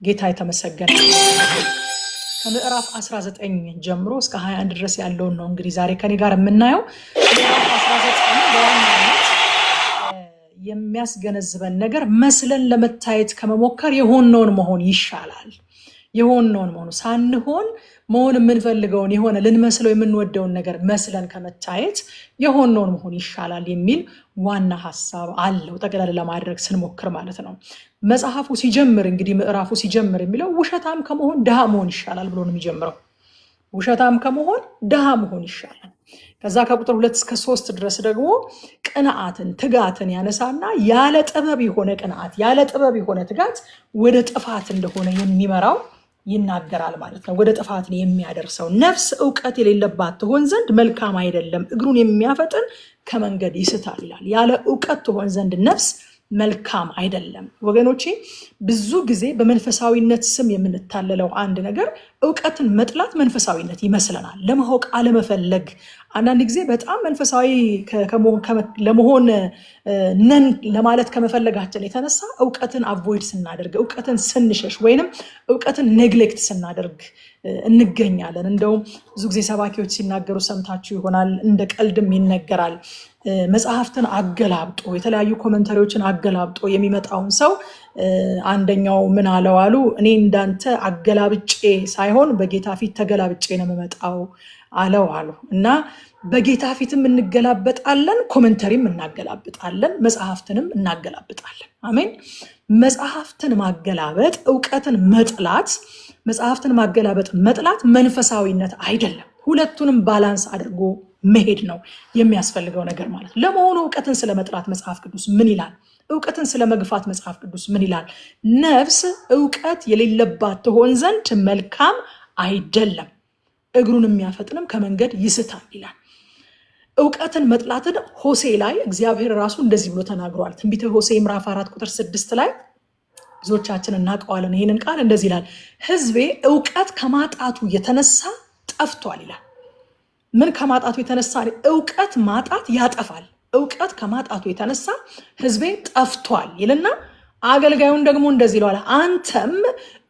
ጌታ የተመሰገነ ከምዕራፍ 19 ጀምሮ እስከ 21 ድረስ ያለውን ነው እንግዲህ ዛሬ ከኔ ጋር የምናየው። ምዕራፍ 19 በዋናነት የሚያስገነዝበን ነገር መስለን ለመታየት ከመሞከር የሆነውን መሆን ይሻላል። የሆነውን መሆኑ ሳንሆን መሆን የምንፈልገውን የሆነ ልንመስለው የምንወደውን ነገር መስለን ከመታየት የሆነውን መሆን ይሻላል የሚል ዋና ሐሳብ አለው። ጠቅላላ ለማድረግ ስንሞክር ማለት ነው። መጽሐፉ ሲጀምር እንግዲህ ምዕራፉ ሲጀምር የሚለው ውሸታም ከመሆን ድሃ መሆን ይሻላል ብሎ ነው የሚጀምረው። ውሸታም ከመሆን ድሃ መሆን ይሻላል። ከዛ ከቁጥር 2 እስከ 3 ድረስ ደግሞ ቅንዓትን ትጋትን ያነሳና ያለ ጥበብ የሆነ ቅንዓት ያለ ጥበብ የሆነ ትጋት ወደ ጥፋት እንደሆነ የሚመራው ይናገራል ማለት ነው። ወደ ጥፋት የሚያደርሰው ነፍስ ዕውቀት የሌለባት ትሆን ዘንድ መልካም አይደለም፣ እግሩን የሚያፈጥን ከመንገድ ይስታል ይላል። ያለ ዕውቀት ትሆን ዘንድ ነፍስ መልካም አይደለም። ወገኖቼ ብዙ ጊዜ በመንፈሳዊነት ስም የምንታለለው አንድ ነገር ዕውቀትን መጥላት መንፈሳዊነት ይመስለናል። ለማወቅ አለመፈለግ አንዳንድ ጊዜ በጣም መንፈሳዊ ለመሆን ነን ለማለት ከመፈለጋችን የተነሳ ዕውቀትን አቮይድ ስናደርግ ዕውቀትን ስንሸሽ ወይንም ዕውቀትን ኔግሌክት ስናደርግ እንገኛለን። እንደውም ብዙ ጊዜ ሰባኪዎች ሲናገሩ ሰምታችሁ ይሆናል፣ እንደ ቀልድም ይነገራል። መጽሐፍትን አገላብጦ የተለያዩ ኮመንታሪዎችን አገላብጦ የሚመጣውን ሰው አንደኛው ምን አለው አሉ፣ እኔ እንዳንተ አገላብጬ ሳይሆን በጌታ ፊት ተገላብጬ ነው የምመጣው አለው አሉ። እና በጌታ ፊትም እንገላበጣለን፣ ኮመንተሪም እናገላብጣለን፣ መጽሐፍትንም እናገላብጣለን። አሜን። መጽሐፍትን ማገላበጥ ዕውቀትን መጥላት፣ መጽሐፍትን ማገላበጥ መጥላት መንፈሳዊነት አይደለም። ሁለቱንም ባላንስ አድርጎ መሄድ ነው የሚያስፈልገው ነገር ማለት። ለመሆኑ ዕውቀትን ስለመጥላት መጽሐፍ ቅዱስ ምን ይላል? ዕውቀትን ስለመግፋት መጽሐፍ ቅዱስ ምን ይላል? ነፍስ ዕውቀት የሌለባት ትሆን ዘንድ መልካም አይደለም፣ እግሩን የሚያፈጥንም ከመንገድ ይስታል ይላል። ዕውቀትን መጥላትን ሆሴ ላይ እግዚአብሔር ራሱ እንደዚህ ብሎ ተናግሯል። ትንቢተ ሆሴ ምዕራፍ 4 ቁጥር 6 ላይ ብዙዎቻችን እናውቀዋለን። ይህንን ቃል እንደዚህ ይላል፣ ሕዝቤ ዕውቀት ከማጣቱ የተነሳ ጠፍቷል ይላል። ምን ከማጣቱ የተነሳ? ዕውቀት ማጣት ያጠፋል። ዕውቀት ከማጣቱ የተነሳ ሕዝቤ ጠፍቷል ይልና አገልጋዩን ደግሞ እንደዚህ ይለዋል፣ አንተም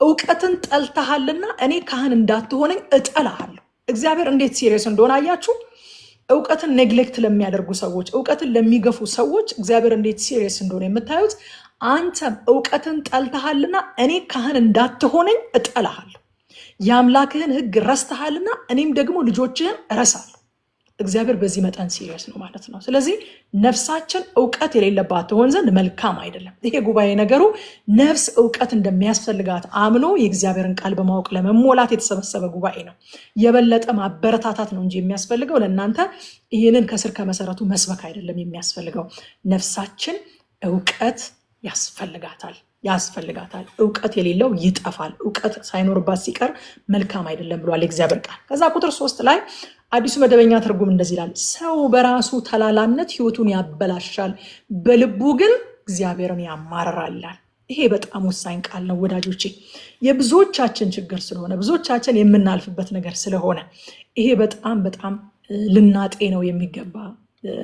ዕውቀትን ጠልተሃልና እኔ ካህን እንዳትሆነኝ እጠላሃለሁ። እግዚአብሔር እንዴት ሲሪየስ እንደሆነ አያችሁ? ዕውቀትን ኔግሌክት ለሚያደርጉ ሰዎች፣ ዕውቀትን ለሚገፉ ሰዎች እግዚአብሔር እንዴት ሲሪየስ እንደሆነ የምታዩት። አንተም ዕውቀትን ጠልተሃልና እኔ ካህን እንዳትሆነኝ እጠላሃለሁ። የአምላክህን ሕግ ረስተሃልና እኔም ደግሞ ልጆችህን እረሳለሁ። እግዚአብሔር በዚህ መጠን ሲሪየስ ነው ማለት ነው። ስለዚህ ነፍሳችን ዕውቀት የሌለባት ትሆን ዘንድ መልካም አይደለም። ይሄ ጉባኤ ነገሩ ነፍስ ዕውቀት እንደሚያስፈልጋት አምኖ የእግዚአብሔርን ቃል በማወቅ ለመሞላት የተሰበሰበ ጉባኤ ነው። የበለጠ ማበረታታት ነው እንጂ የሚያስፈልገው ለእናንተ ይህንን ከስር ከመሰረቱ መስበክ አይደለም የሚያስፈልገው። ነፍሳችን ዕውቀት ያስፈልጋታል። ዕውቀት የሌለው ይጠፋል። ዕውቀት ሳይኖርባት ሲቀር መልካም አይደለም ብሏል የእግዚአብሔር ቃል። ከዛ ቁጥር 3 ላይ አዲሱ መደበኛ ትርጉም እንደዚህ ይላል፣ ሰው በራሱ ተላላነት ሕይወቱን ያበላሻል፣ በልቡ ግን እግዚአብሔርን ያማርራል ይላል። ይሄ በጣም ወሳኝ ቃል ነው ወዳጆቼ። የብዙዎቻችን ችግር ስለሆነ ብዙዎቻችን የምናልፍበት ነገር ስለሆነ ይሄ በጣም ልናጤነው የሚገባ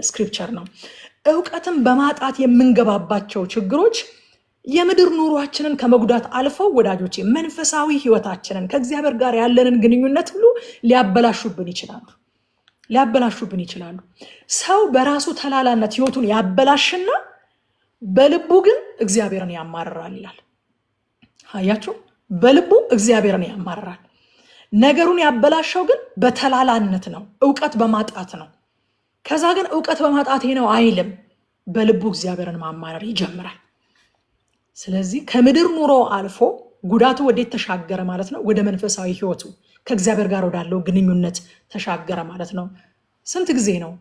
ስክሪፕቸር ነው። ዕውቀትን በማጣት የምንገባባቸው ችግሮች የምድር ኑሯችንን ከመጉዳት አልፈው ወዳጆቼ መንፈሳዊ ሕይወታችንን ከእግዚአብሔር ጋር ያለንን ግንኙነት ሁሉ ሊያበላሹብን ይችላሉ። ሰው በራሱ ተላላነት ሕይወቱን ያበላሽና በልቡ ግን እግዚአብሔርን ያማርራል ይላል። አያችሁ፣ በልቡ እግዚአብሔርን ያማርራል። ነገሩን ያበላሸው ግን በተላላነት ነው፣ ዕውቀት በማጣት ነው። ከዛ ግን ዕውቀት በማጣቴ ነው አይልም፣ በልቡ እግዚአብሔርን ማማረር ይጀምራል። ስለዚህ ከምድር ኑሮ አልፎ ጉዳቱ ወዴት ተሻገረ ማለት ነው? ወደ መንፈሳዊ ሕይወቱ ከእግዚአብሔር ጋር ወዳለው ግንኙነት ተሻገረ ማለት ነው። ስንት ጊዜ ነው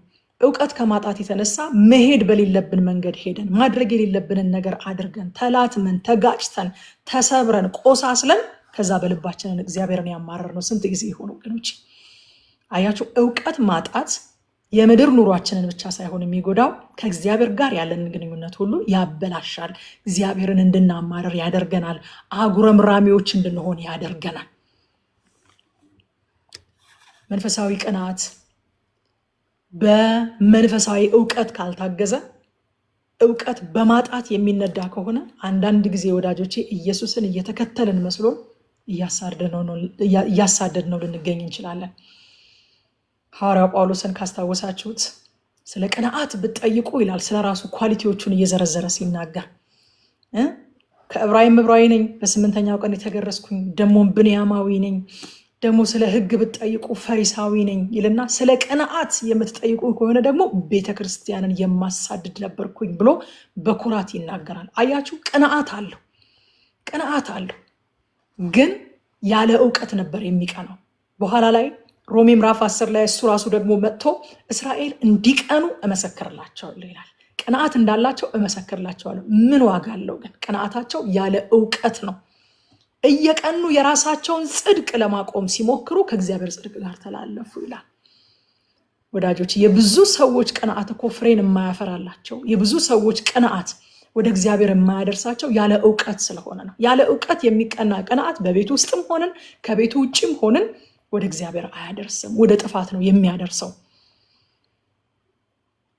ዕውቀት ከማጣት የተነሳ መሄድ በሌለብን መንገድ ሄደን ማድረግ የሌለብንን ነገር አድርገን ተላትመን ተጋጭተን ተሰብረን ቆሳስለን ከዛ በልባችንን እግዚአብሔርን ያማረር ነው? ስንት ጊዜ የሆኑ ወገኖች አያችሁ። ዕውቀት ማጣት የምድር ኑሯችንን ብቻ ሳይሆን የሚጎዳው ከእግዚአብሔር ጋር ያለንን ግንኙነት ሁሉ ያበላሻል። እግዚአብሔርን እንድናማረር ያደርገናል። አጉረምራሚዎች እንድንሆን ያደርገናል። መንፈሳዊ ቅናት በመንፈሳዊ ዕውቀት ካልታገዘ ዕውቀት በማጣት የሚነዳ ከሆነ አንዳንድ ጊዜ ወዳጆቼ ኢየሱስን እየተከተልን መስሎን እያሳደድነው ልንገኝ እንችላለን። ሐዋርያው ጳውሎስን ካስታወሳችሁት ስለ ቅንዓት ብትጠይቁ ይላል፣ ስለ ራሱ ኳሊቲዎቹን እየዘረዘረ ሲናገር ከዕብራዊ ነኝ፣ በ8ኛው ቀን የተገረዝኩኝ፣ ደሞም ብንያማዊ ነኝ፣ ደግሞ ስለ ሕግ ብትጠይቁ ፈሪሳዊ ነኝ ይልና ስለ ቅንዓት የምትጠይቁ ከሆነ ደግሞ ቤተክርስቲያንን የማሳድድ ነበርኩኝ ብሎ በኩራት ይናገራል። አያችሁ፣ ቅንዓት አለው፣ ግን ያለ ዕውቀት ነበር የሚቀናው። በኋላ ላይ ሮሜ ምዕራፍ 10 ላይ እሱ ራሱ ደግሞ መጥቶ እስራኤል እንዲቀኑ እመሰክርላቸዋለሁ ይላል። ቅንዓት እንዳላቸው እመሰክርላቸዋለሁ። ምን ዋጋ አለው ግን? ቅንዓታቸው ያለ ዕውቀት ነው። እየቀኑ የራሳቸውን ጽድቅ ለማቆም ሲሞክሩ ከእግዚአብሔር ጽድቅ ጋር ተላለፉ ይላል። ወዳጆች፣ የብዙ ሰዎች ቅንዓት እኮ ፍሬን የማያፈራላቸው፣ የብዙ ሰዎች ቅንዓት ወደ እግዚአብሔር የማያደርሳቸው ያለ ዕውቀት ስለሆነ ነው። ያለ ዕውቀት የሚቀና ቅንዓት በቤት ውስጥም ሆንን ከቤቱ ውጭም ሆንን ወደ እግዚአብሔር አያደርስም፣ ወደ ጥፋት ነው የሚያደርሰው።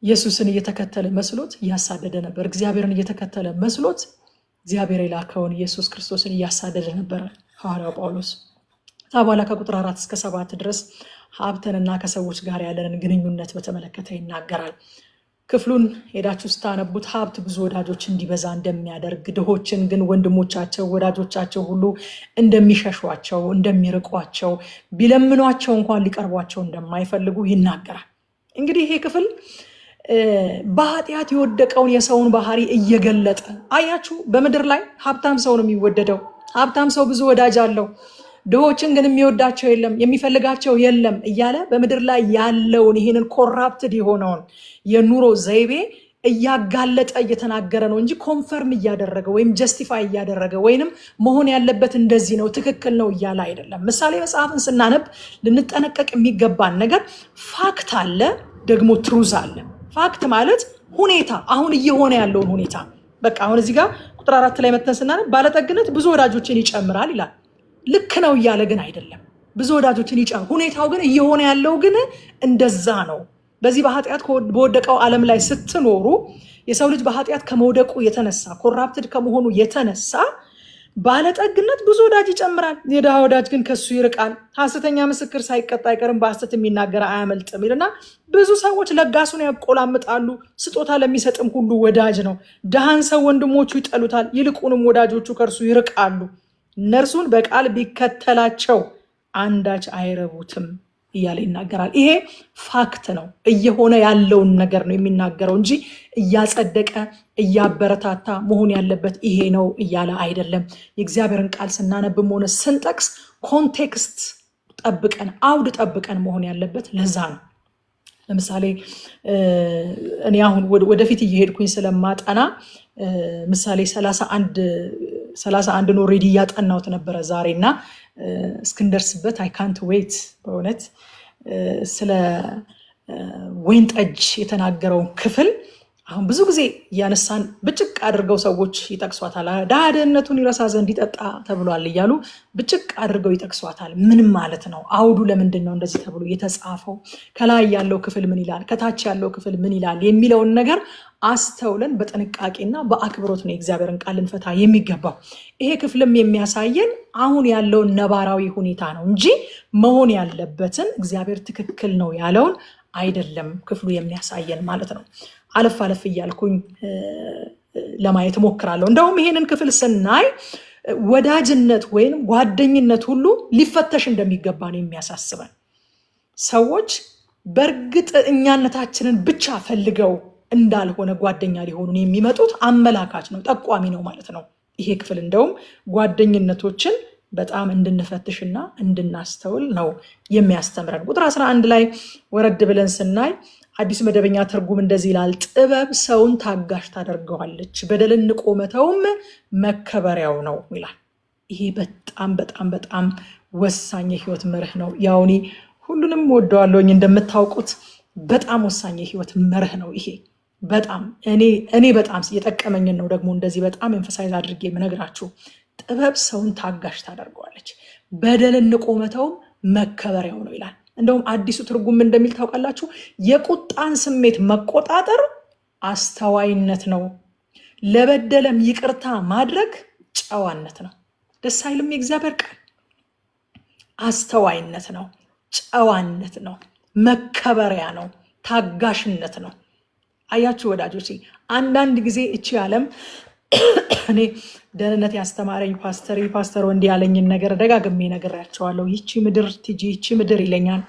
ኢየሱስን እየተከተለ መስሎት እያሳደደ ነበር። እግዚአብሔርን እየተከተለ መስሎት እግዚአብሔር የላከውን ኢየሱስ ክርስቶስን እያሳደደ ነበር ሐዋርያው ጳውሎስ። በኋላ ከቁጥር 4 እስከ 7 ድረስ ሀብትንና ከሰዎች ጋር ያለንን ግንኙነት በተመለከተ ይናገራል። ክፍሉን ሄዳችሁ ስታነቡት ሀብት ብዙ ወዳጆች እንዲበዛ እንደሚያደርግ፣ ድሆችን ግን ወንድሞቻቸው ወዳጆቻቸው ሁሉ እንደሚሸሿቸው፣ እንደሚርቋቸው፣ ቢለምኗቸው እንኳን ሊቀርቧቸው እንደማይፈልጉ ይናገራል። እንግዲህ ይሄ ክፍል በኃጢአት የወደቀውን የሰውን ባህሪ እየገለጠ አያችሁ። በምድር ላይ ሀብታም ሰው ነው የሚወደደው። ሀብታም ሰው ብዙ ወዳጅ አለው። ድሆችን ግን የሚወዳቸው የለም፣ የሚፈልጋቸው የለም እያለ በምድር ላይ ያለውን ይህንን ኮራፕትድ የሆነውን የኑሮ ዘይቤ እያጋለጠ እየተናገረ ነው እንጂ ኮንፈርም እያደረገ ወይም ጀስቲፋይ እያደረገ ወይንም መሆን ያለበት እንደዚህ ነው ትክክል ነው እያለ አይደለም። ምሳሌ መጽሐፍን ስናነብ ልንጠነቀቅ የሚገባን ነገር ፋክት አለ፣ ደግሞ ትሩዝ አለ። ፋክት ማለት ሁኔታ፣ አሁን እየሆነ ያለውን ሁኔታ። በቃ አሁን እዚህ ጋር ቁጥር 4 ላይ መተን ስናነብ ባለጠግነት ብዙ ወዳጆችን ይጨምራል ይላል። ልክ ነው እያለ ግን አይደለም። ብዙ ወዳጆችን ይጨምራል፣ ሁኔታው ግን እየሆነ ያለው ግን እንደዛ ነው። በዚህ በኃጢአት በወደቀው ዓለም ላይ ስትኖሩ የሰው ልጅ በኃጢአት ከመውደቁ የተነሳ ኮራፕትድ ከመሆኑ የተነሳ ባለጠግነት ብዙ ወዳጅ ይጨምራል፣ የድሃ ወዳጅ ግን ከሱ ይርቃል። ሐሰተኛ ምስክር ሳይቀጣ አይቀርም፣ በሐሰት የሚናገር አያመልጥም ይልና ብዙ ሰዎች ለጋሱን ያቆላምጣሉ፣ ስጦታ ለሚሰጥም ሁሉ ወዳጅ ነው። ድሃን ሰው ወንድሞቹ ይጠሉታል፣ ይልቁንም ወዳጆቹ ከእርሱ ይርቃሉ። እነርሱን በቃል ቢከተላቸው አንዳች አይረቡትም እያለ ይናገራል። ይሄ ፋክት ነው፣ እየሆነ ያለውን ነገር ነው የሚናገረው እንጂ እያጸደቀ እያበረታታ መሆን ያለበት ይሄ ነው እያለ አይደለም። የእግዚአብሔርን ቃል ስናነብም ሆነ ስንጠቅስ ኮንቴክስት ጠብቀን አውድ ጠብቀን መሆን ያለበት ለዛ ነው። ለምሳሌ እኔ አሁን ወደፊት እየሄድኩኝ ስለማጠና ምሳሌ 31 ኦልሬዲ እያጠናሁት ነበረ ዛሬ እና እስክንደርስበት አይ ካንት ዌይት። በእውነት ስለ ወይን ጠጅ የተናገረውን ክፍል አሁን ብዙ ጊዜ እያነሳን ብጭቅ አድርገው ሰዎች ይጠቅሷታል። ድሃ ድህነቱን ይረሳ ዘንድ ይጠጣ ተብሏል እያሉ ብጭቅ አድርገው ይጠቅሷታል። ምንም ማለት ነው? አውዱ ለምንድን ነው እንደዚህ ተብሎ የተጻፈው? ከላይ ያለው ክፍል ምን ይላል? ከታች ያለው ክፍል ምን ይላል? የሚለውን ነገር አስተውለን በጥንቃቄና በአክብሮት ነው የእግዚአብሔርን ቃል ልንፈታ የሚገባው። ይሄ ክፍልም የሚያሳየን አሁን ያለውን ነባራዊ ሁኔታ ነው እንጂ መሆን ያለበትን እግዚአብሔር ትክክል ነው ያለውን አይደለም ክፍሉ የሚያሳየን ማለት ነው። አለፍ አለፍ እያልኩኝ ለማየት ሞክራለሁ። እንደውም ይሄንን ክፍል ስናይ ወዳጅነት ወይም ጓደኝነት ሁሉ ሊፈተሽ እንደሚገባ ነው የሚያሳስበን። ሰዎች በእርግጥ እኛነታችንን ብቻ ፈልገው እንዳልሆነ ጓደኛ ሊሆኑን የሚመጡት አመላካች ነው፣ ጠቋሚ ነው ማለት ነው። ይሄ ክፍል እንደውም ጓደኝነቶችን በጣም እንድንፈትሽና እንድናስተውል ነው የሚያስተምረን። ቁጥር 11 ላይ ወረድ ብለን ስናይ አዲስ መደበኛ ትርጉም እንደዚህ ይላል፣ ጥበብ ሰውን ታጋሽ ታደርገዋለች፣ በደልን ንቆ መተውም መከበሪያው ነው ይላል። ይሄ በጣም በጣም በጣም ወሳኝ የህይወት መርህ ነው። ያው እኔ ሁሉንም ወደዋለሁኝ እንደምታውቁት፣ በጣም ወሳኝ የህይወት መርህ ነው ይሄ። በጣም እኔ በጣም የጠቀመኝን ነው ደግሞ እንደዚህ በጣም ኤምፋሳይዝ አድርጌ የምነግራችሁ። ጥበብ ሰውን ታጋሽ ታደርገዋለች፣ በደልን ንቆ መተውም መከበሪያው ነው ይላል። እንደውም አዲሱ ትርጉም እንደሚል ታውቃላችሁ፣ የቁጣን ስሜት መቆጣጠር አስተዋይነት ነው። ለበደለም ይቅርታ ማድረግ ጨዋነት ነው። ደስ አይልም? የእግዚአብሔር ቃል አስተዋይነት ነው፣ ጨዋነት ነው፣ መከበሪያ ነው፣ ታጋሽነት ነው። አያችሁ ወዳጆች፣ አንዳንድ ጊዜ እቺ ዓለም እኔ ደህንነት ያስተማረኝ ፓስተር ወንድ ያለኝን ነገር ደጋግሜ ነግሬያቸዋለሁ። ይቺ ምድር ቲጂ ይቺ ምድር ይለኛል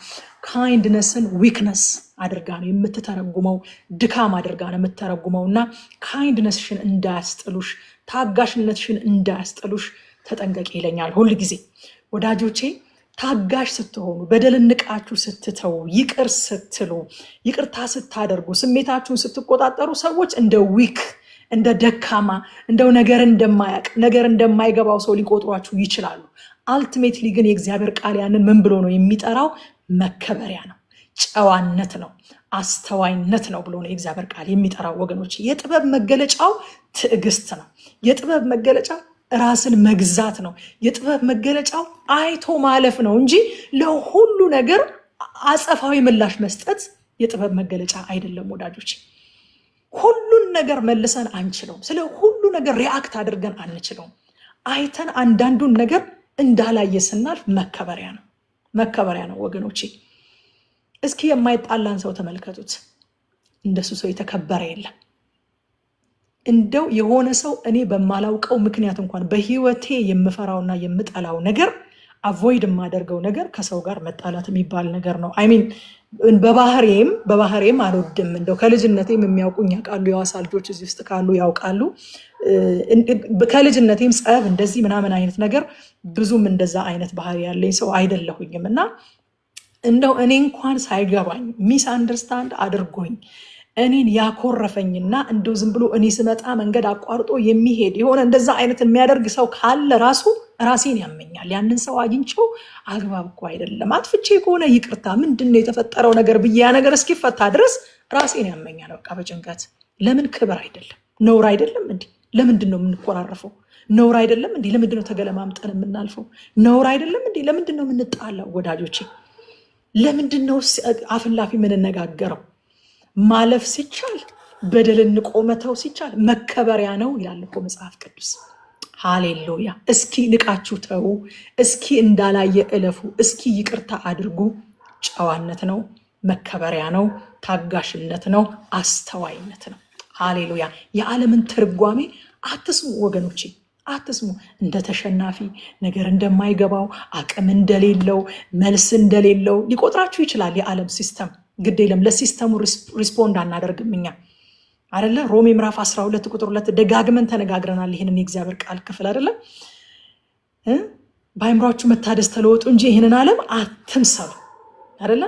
ካይንድነስን ዊክነስ አድርጋ ነው የምትተረጉመው፣ ድካም አድርጋ ነው የምትተረጉመው። እና ካይንድነስሽን እንዳያስጥሉሽ፣ ታጋሽነትሽን እንዳያስጥሉሽ ተጠንቀቂ ይለኛል ሁል ጊዜ። ወዳጆቼ ታጋሽ ስትሆኑ፣ በደልን ንቃችሁ ስትተው፣ ይቅር ስትሉ፣ ይቅርታ ስታደርጉ፣ ስሜታችሁን ስትቆጣጠሩ ሰዎች እንደ ዊክ እንደ ደካማ እንደው ነገር እንደማያቅ ነገር እንደማይገባው ሰው ሊቆጥሯችሁ ይችላሉ። አልቲሜትሊ ግን የእግዚአብሔር ቃል ያንን ምን ብሎ ነው የሚጠራው? መከበሪያ ነው፣ ጨዋነት ነው፣ አስተዋይነት ነው ብሎ ነው የእግዚአብሔር ቃል የሚጠራው። ወገኖች የጥበብ መገለጫው ትዕግስት ነው። የጥበብ መገለጫው ራስን መግዛት ነው። የጥበብ መገለጫው አይቶ ማለፍ ነው እንጂ ለሁሉ ነገር አጸፋዊ ምላሽ መስጠት የጥበብ መገለጫ አይደለም ወዳጆች። ሁሉን ነገር መልሰን አንችለውም። ስለ ሁሉ ነገር ሪአክት አድርገን አንችለውም። አይተን አንዳንዱን ነገር እንዳላየ ስናልፍ መከበሪያ ነው፣ መከበሪያ ነው ወገኖቼ። እስኪ የማይጣላን ሰው ተመልከቱት። እንደሱ ሰው የተከበረ የለም። እንደው የሆነ ሰው እኔ በማላውቀው ምክንያት እንኳን በህይወቴ የምፈራውና የምጠላው ነገር አቮይድ የማደርገው ነገር ከሰው ጋር መጣላት የሚባል ነገር ነው። አይሚን በባህሬም አልወድም። እንደው ከልጅነቴም የሚያውቁኝ ያውቃሉ። የዋሳ ልጆች እዚህ ውስጥ ካሉ ያውቃሉ። ከልጅነቴም ጸብ እንደዚህ ምናምን አይነት ነገር ብዙም እንደዛ አይነት ባህሪ ያለኝ ሰው አይደለሁኝም። እና እንደው እኔ እንኳን ሳይገባኝ ሚስ አንደርስታንድ አድርጎኝ እኔን ያኮረፈኝና እንደው ዝም ብሎ እኔ ስመጣ መንገድ አቋርጦ የሚሄድ የሆነ እንደዛ አይነት የሚያደርግ ሰው ካለ ራሴን ያመኛል። ያንን ሰው አግኝቼው አግባብ እኮ አይደለም፣ አጥፍቼ ከሆነ ይቅርታ፣ ምንድነው የተፈጠረው ነገር ብዬ ያ ነገር እስኪፈታ ድረስ ራሴን ያመኛል። በቃ በጭንቀት ለምን ክብር አይደለም? ነውር አይደለም እንዴ? ለምንድን ነው የምንቆራረፈው? ነውር አይደለም እንዴ? ለምንድን ነው ተገለማምጠን የምናልፈው? ነውር አይደለም እንዴ? ለምንድን ነው የምንጣላው? ወዳጆቼ ለምንድን ነው አፍላፊ የምንነጋገረው? ማለፍ ሲቻል በደልን ንቆ መተው ሲቻል መከበሪያ ነው ይላል እኮ መጽሐፍ ቅዱስ። ሃሌሉያ! እስኪ ንቃችሁ ተው፣ እስኪ እንዳላየ እለፉ፣ እስኪ ይቅርታ አድርጉ። ጨዋነት ነው፣ መከበሪያ ነው፣ ታጋሽነት ነው፣ አስተዋይነት ነው። ሃሌሉያ! የዓለምን ትርጓሜ አትስሙ ወገኖቼ፣ አትስሙ። እንደ ተሸናፊ፣ ነገር እንደማይገባው፣ አቅም እንደሌለው፣ መልስ እንደሌለው ሊቆጥራችሁ ይችላል የዓለም ሲስተም። ግድ የለም፣ ለሲስተሙ ሪስፖንድ አናደርግም እኛ አይደለ? ሮሜ ምዕራፍ 12 ቁጥር 2 ደጋግመን ተነጋግረናል ይህንን የእግዚአብሔር ቃል ክፍል አይደለ? በአእምሯችሁ መታደስ ተለወጡ እንጂ ይህንን ዓለም አትምሰሉ አይደለ?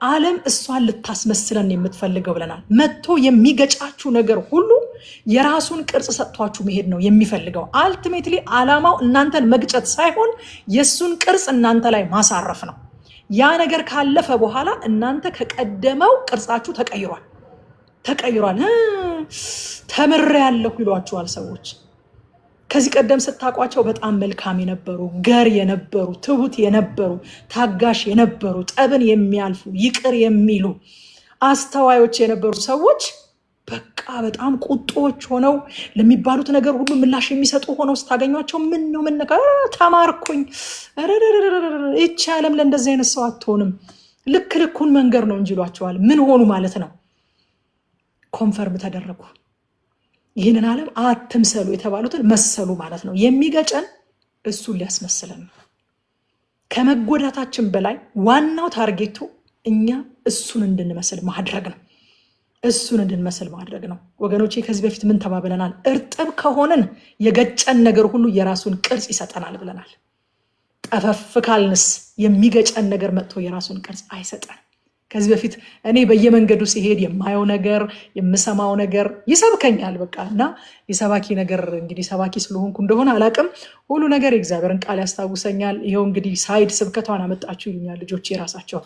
ዓለም እሷን ልታስመስለን የምትፈልገው ብለናል። መጥቶ የሚገጫችሁ ነገር ሁሉ የራሱን ቅርጽ ሰጥቷችሁ መሄድ ነው የሚፈልገው። አልቲሜትሊ ዓላማው እናንተን መግጨት ሳይሆን የእሱን ቅርጽ እናንተ ላይ ማሳረፍ ነው። ያ ነገር ካለፈ በኋላ እናንተ ከቀደመው ቅርጻችሁ ተቀይሯል። ተምሬያለሁ ይሏችኋል ሰዎች። ከዚህ ቀደም ስታውቋቸው በጣም መልካም የነበሩ፣ ገር የነበሩ፣ ትሁት የነበሩ፣ ታጋሽ የነበሩ፣ ጠብን የሚያልፉ፣ ይቅር የሚሉ፣ አስተዋዮች የነበሩ ሰዎች በቃ በጣም ቁጦች ሆነው ለሚባሉት ነገር ሁሉ ምላሽ የሚሰጡ ሆነው ስታገኟቸው ምን ነው ተማርኩኝ፣ ይቺ ዓለም ለእንደዚህ አይነት ሰው አትሆንም፣ ልክ ልኩን መንገር ነው እንጂ ይሏቸዋል። ምን ሆኑ ማለት ነው? ኮንፈርም ተደረጉ። ይህንን ዓለም አትምሰሉ የተባሉትን መሰሉ ማለት ነው። የሚገጨን እሱን ሊያስመስለን ነው። ከመጎዳታችን በላይ ዋናው ታርጌቱ እኛ እሱን እንድንመስል ማድረግ ነው። እሱን እንድንመስል ማድረግ ነው። ወገኖቼ ከዚህ በፊት ምን ተባብለናል? እርጥብ ከሆንን የገጨን ነገር ሁሉ የራሱን ቅርጽ ይሰጠናል ብለናል። ጠፈፍ ካልንስ የሚገጨን ነገር መጥቶ የራሱን ቅርጽ አይሰጠን። ከዚህ በፊት እኔ በየመንገዱ ሲሄድ የማየው ነገር የምሰማው ነገር ይሰብከኛል። በቃ እና የሰባኪ ነገር እንግዲህ ሰባኪ ስለሆንኩ እንደሆነ አላቅም፣ ሁሉ ነገር የእግዚአብሔርን ቃል ያስታውሰኛል። ይኸው እንግዲህ ሳይድ ስብከቷን አመጣችሁ ይሉኛል ልጆች የራሳቸው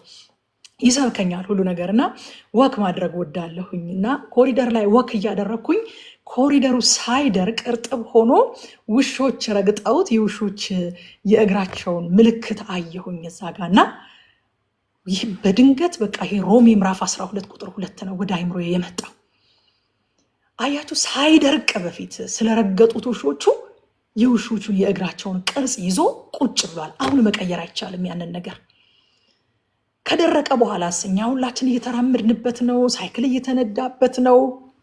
ይሰብከኛል ሁሉ ነገር። እና ወክ ማድረግ ወዳለሁኝ እና ኮሪደር ላይ ወክ እያደረግኩኝ ኮሪደሩ ሳይደርቅ እርጥብ ሆኖ ውሾች ረግጠውት የውሾች የእግራቸውን ምልክት አየሁኝ እዛ ጋ። እና ይህ በድንገት በቃ ይሄ ሮሜ ምዕራፍ 12 ቁጥር 2 ነው ወደ አይምሮ የመጣው። አያችሁ ሳይደርቅ በፊት ስለረገጡት ውሾቹ የውሾቹን የእግራቸውን ቅርጽ ይዞ ቁጭ ብሏል። አሁን መቀየር አይቻልም ያንን ነገር። ከደረቀ በኋላ እኛ ሁላችን እየተራመድንበት ነው፣ ሳይክል እየተነዳበት ነው።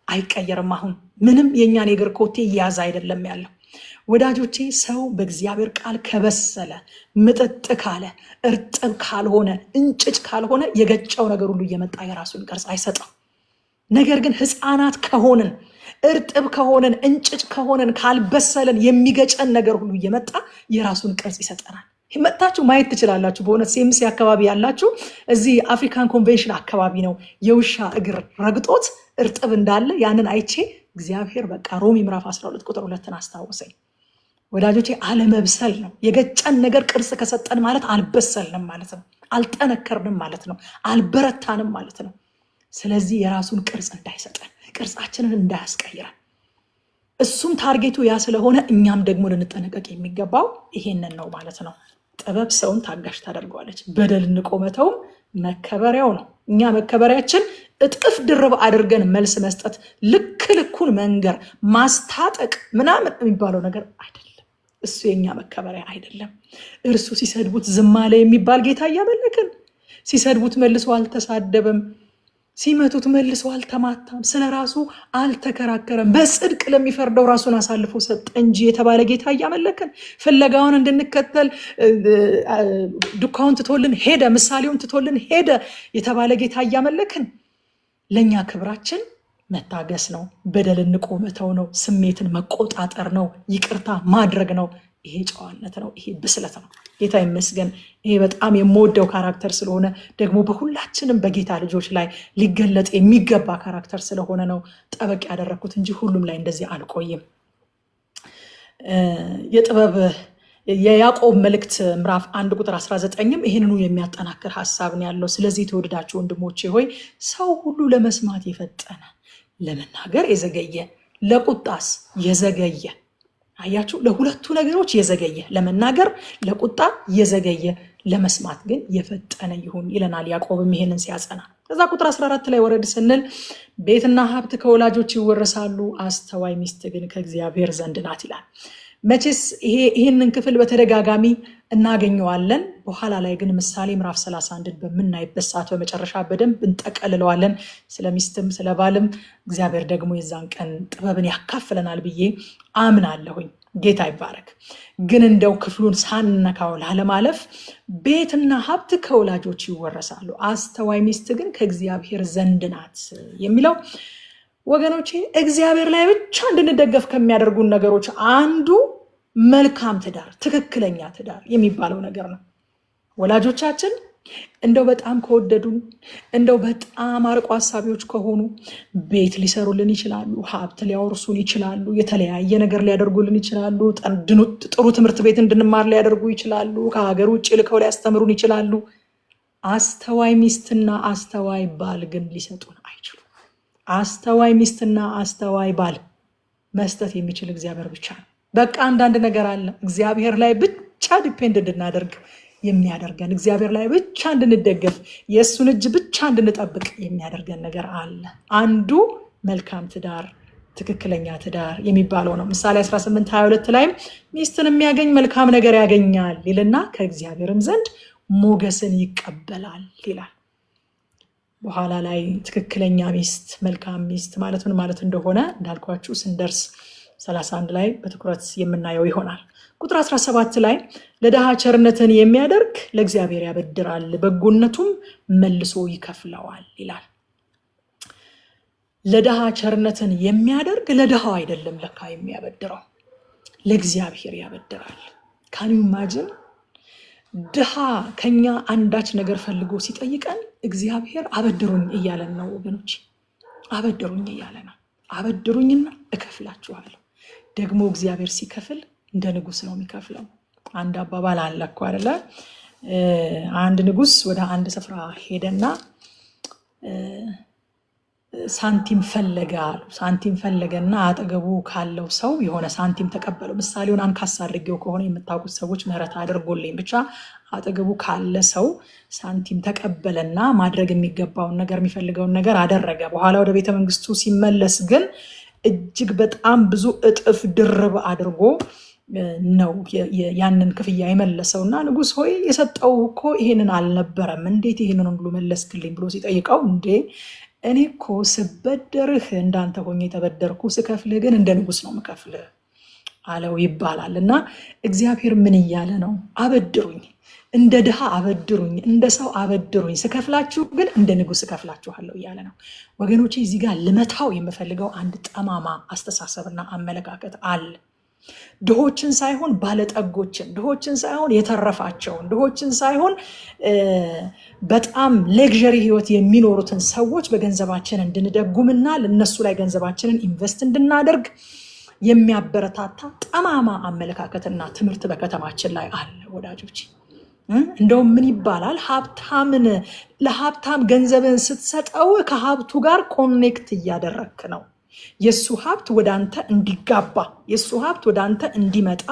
አይቀየርም። አሁን ምንም የእኛን የእግር ኮቴ እያያዘ አይደለም ያለው። ወዳጆቼ ሰው በእግዚአብሔር ቃል ከበሰለ ምጥጥ ካለ እርጥብ ካልሆነ እንጭጭ ካልሆነ የገጨው ነገር ሁሉ እየመጣ የራሱን ቅርጽ አይሰጠው። ነገር ግን ሕፃናት ከሆንን እርጥብ ከሆንን እንጭጭ ከሆንን ካልበሰልን የሚገጨን ነገር ሁሉ እየመጣ የራሱን ቅርጽ ይሰጠናል። መጣችሁ ማየት ትችላላችሁ። በእውነት ሴምሲ አካባቢ ያላችሁ እዚህ አፍሪካን ኮንቬንሽን አካባቢ ነው የውሻ እግር ረግጦት እርጥብ እንዳለ ያንን አይቼ እግዚአብሔር በቃ ሮሜ ምዕራፍ 12 ቁጥር 2 አስታወሰኝ። ወዳጆቼ አለመብሰል ነው። የገጨን ነገር ቅርጽ ከሰጠን ማለት አልበሰልንም ማለት ነው፣ አልጠነከርንም ማለት ነው፣ አልበረታንም ማለት ነው። ስለዚህ የራሱን ቅርጽ እንዳይሰጠን፣ ቅርጻችንን እንዳያስቀይረን፣ እሱም ታርጌቱ ያ ስለሆነ እኛም ደግሞ ልንጠነቀቅ የሚገባው ይሄንን ነው ማለት ነው። ጥበብ ሰውን ታጋሽ ታደርገዋለች፣ በደል ንቆ መተውም መከበሪያው ነው። እኛ መከበሪያችን እጥፍ ድርብ አድርገን መልስ መስጠት፣ ልክ ልኩን መንገር፣ ማስታጠቅ ምናምን የሚባለው ነገር አይደለም። እሱ የኛ መከበሪያ አይደለም። እርሱ ሲሰድቡት ዝም አለ የሚባል ጌታ እያመለክን፣ ሲሰድቡት መልሶ አልተሳደበም፣ ሲመቱት መልሶ አልተማታም፣ ስለ ራሱ አልተከራከረም፣ በጽድቅ ለሚፈርደው ራሱን አሳልፎ ሰጠ እንጂ የተባለ ጌታ እያመለክን፣ ፍለጋውን እንድንከተል ዱካውን ትቶልን ሄደ፣ ምሳሌውን ትቶልን ሄደ የተባለ ጌታ እያመለክን፣ ለእኛ ክብራችን መታገስ ነው፣ በደልን ንቆ መተው ነው፣ ስሜትን መቆጣጠር ነው፣ ይቅርታ ማድረግ ነው። ይሄ ጨዋነት ነው፣ ይሄ ብስለት ነው። ጌታ ይመስገን። ይሄ በጣም የምወደው ካራክተር ስለሆነ ደግሞ በሁላችንም በጌታ ልጆች ላይ ሊገለጥ የሚገባ ካራክተር ስለሆነ ነው ጠበቅ ያደረግኩት እንጂ ሁሉም ላይ እንደዚህ አልቆይም። የጥበብ የያዕቆብ መልእክት ምዕራፍ 1 ቁጥር 19ም ይህንኑ የሚያጠናክር ሀሳብ ነው ያለው። ስለዚህ የተወደዳችሁ ወንድሞቼ ሆይ ሰው ሁሉ ለመስማት የፈጠነ ለመናገር የዘገየ ለቁጣስ የዘገየ። አያችሁ፣ ለሁለቱ ነገሮች የዘገየ፣ ለመናገር ለቁጣ የዘገየ፣ ለመስማት ግን የፈጠነ ይሁን ይለናል ያዕቆብም ይሄንን ሲያጸና። ከዛ ቁጥር 14 ላይ ወረድ ስንል ቤትና ሀብት ከወላጆች ይወረሳሉ፣ አስተዋይ ሚስት ግን ከእግዚአብሔር ዘንድ ናት ይላል። መቼስ ይህንን ክፍል በተደጋጋሚ እናገኘዋለን። በኋላ ላይ ግን ምሳሌ ምዕራፍ 31 በምናይበት ሰዓት በመጨረሻ በደንብ እንጠቀልለዋለን። ስለ ሚስትም ስለ ባልም እግዚአብሔር ደግሞ የዛን ቀን ጥበብን ያካፍለናል ብዬ አምናለሁኝ። ጌታ ይባረክ። ግን እንደው ክፍሉን ሳንነካው ላለማለፍ ቤትና ሀብት ከወላጆች ይወረሳሉ፣ አስተዋይ ሚስት ግን ከእግዚአብሔር ዘንድ ናት የሚለው ወገኖቼ እግዚአብሔር ላይ ብቻ እንድንደገፍ ከሚያደርጉን ነገሮች አንዱ መልካም ትዳር፣ ትክክለኛ ትዳር የሚባለው ነገር ነው። ወላጆቻችን እንደው በጣም ከወደዱን፣ እንደው በጣም አርቆ ሀሳቢዎች ከሆኑ ቤት ሊሰሩልን ይችላሉ፣ ሀብት ሊያወርሱን ይችላሉ፣ የተለያየ ነገር ሊያደርጉልን ይችላሉ፣ ጥሩ ትምህርት ቤት እንድንማር ሊያደርጉ ይችላሉ፣ ከሀገር ውጭ ልከው ሊያስተምሩን ይችላሉ። አስተዋይ ሚስትና አስተዋይ ባል ግን ሊሰጡን አይችሉም። አስተዋይ ሚስትና አስተዋይ ባል መስጠት የሚችል እግዚአብሔር ብቻ ነው። በቃ አንዳንድ ነገር አለ እግዚአብሔር ላይ ብቻ ዲፔንድ እንድናደርግ የሚያደርገን፣ እግዚአብሔር ላይ ብቻ እንድንደገፍ፣ የእሱን እጅ ብቻ እንድንጠብቅ የሚያደርገን ነገር አለ። አንዱ መልካም ትዳር፣ ትክክለኛ ትዳር የሚባለው ነው። ምሳሌ 18:22 ላይም ሚስትን የሚያገኝ መልካም ነገር ያገኛል ይልና ከእግዚአብሔርም ዘንድ ሞገስን ይቀበላል ይላል። በኋላ ላይ ትክክለኛ ሚስት፣ መልካም ሚስት ማለት ምን ማለት እንደሆነ እንዳልኳችሁ ስንደርስ 31 ላይ በትኩረት የምናየው ይሆናል። ቁጥር 17 ላይ ለድሃ ቸርነትን የሚያደርግ ለእግዚአብሔር ያበድራል፣ በጎነቱም መልሶ ይከፍለዋል ይላል። ለድሃ ቸርነትን የሚያደርግ ለድሃው አይደለም ለካ የሚያበድረው፣ ለእግዚአብሔር ያበድራል። ካን ዩ ኢማጂን? ድሃ ከኛ አንዳች ነገር ፈልጎ ሲጠይቀን እግዚአብሔር አበድሩኝ እያለን ነው ወገኖች፣ አበድሩኝ እያለ ነው። አበድሩኝና እከፍላችኋለሁ። ደግሞ እግዚአብሔር ሲከፍል እንደ ንጉስ ነው የሚከፍለው። አንድ አባባል አለ እኮ አይደለ? አንድ ንጉስ ወደ አንድ ስፍራ ሄደና ሳንቲም ፈለገ አሉ። ሳንቲም ፈለገና አጠገቡ ካለው ሰው የሆነ ሳንቲም ተቀበለው። ምሳሌውን አንካሳ አድርጌው ከሆነ የምታውቁት ሰዎች ምህረት አድርጎልኝ፣ ብቻ አጠገቡ ካለ ሰው ሳንቲም ተቀበለና ማድረግ የሚገባውን ነገር፣ የሚፈልገውን ነገር አደረገ። በኋላ ወደ ቤተ መንግስቱ ሲመለስ ግን እጅግ በጣም ብዙ እጥፍ ድርብ አድርጎ ነው ያንን ክፍያ የመለሰውና ንጉሥ ሆይ የሰጠው እኮ ይሄንን አልነበረም፣ እንዴት ይሄንን ሁሉ መለስክልኝ ብሎ ሲጠይቀው እንዴ እኔ እኮ ስበደርህ እንዳንተ ሆኜ የተበደርኩ ስከፍልህ ግን እንደ ንጉሥ ነው የምከፍልህ አለው ይባላል። እና እግዚአብሔር ምን እያለ ነው? አበድሩኝ፣ እንደ ድሃ አበድሩኝ፣ እንደ ሰው አበድሩኝ፣ ስከፍላችሁ ግን እንደ ንጉሥ እከፍላችኋለሁ እያለ ነው። ወገኖቼ እዚህ ጋር ልመታው የምፈልገው አንድ ጠማማ አስተሳሰብና አመለካከት አለ። ድሆችን ሳይሆን ባለጠጎችን፣ ድሆችን ሳይሆን የተረፋቸውን፣ ድሆችን ሳይሆን በጣም ሌግዠሪ ህይወት የሚኖሩትን ሰዎች በገንዘባችን እንድንደጉምና ለነሱ ላይ ገንዘባችንን ኢንቨስት እንድናደርግ የሚያበረታታ ጠማማ አመለካከትና ትምህርት በከተማችን ላይ አለ ወዳጆች። እንደውም ምን ይባላል? ለሀብታም ገንዘብን ስትሰጠው ከሀብቱ ጋር ኮኔክት እያደረክ ነው። የሱ ሀብት ወደ አንተ እንዲጋባ፣ የሱ ሀብት ወደ አንተ እንዲመጣ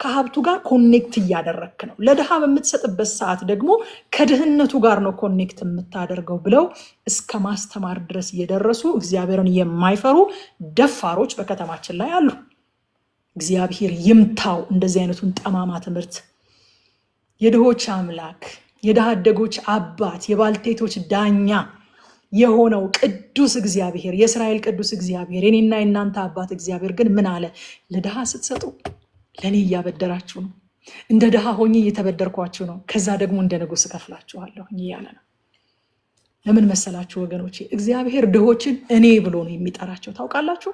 ከሀብቱ ጋር ኮኔክት እያደረክ ነው። ለድሃ በምትሰጥበት ሰዓት ደግሞ ከድህነቱ ጋር ነው ኮኔክት የምታደርገው ብለው እስከ ማስተማር ድረስ የደረሱ እግዚአብሔርን የማይፈሩ ደፋሮች በከተማችን ላይ አሉ። እግዚአብሔር ይምታው እንደዚህ አይነቱን ጠማማ ትምህርት። የድሆች አምላክ፣ የድሃ አደጎች አባት፣ የባልቴቶች ዳኛ የሆነው ቅዱስ እግዚአብሔር፣ የእስራኤል ቅዱስ እግዚአብሔር፣ የኔና የናንተ አባት እግዚአብሔር ግን ምን አለ? ለድሃ ስትሰጡ ለእኔ እያበደራችሁ ነው፣ እንደ ድሃ ሆኜ እየተበደርኳችሁ ነው፣ ከዛ ደግሞ እንደ ንጉሥ እከፍላችኋለሁ እያለ ነው። ለምን መሰላችሁ ወገኖቼ? እግዚአብሔር ድሆችን እኔ ብሎ ነው የሚጠራቸው። ታውቃላችሁ?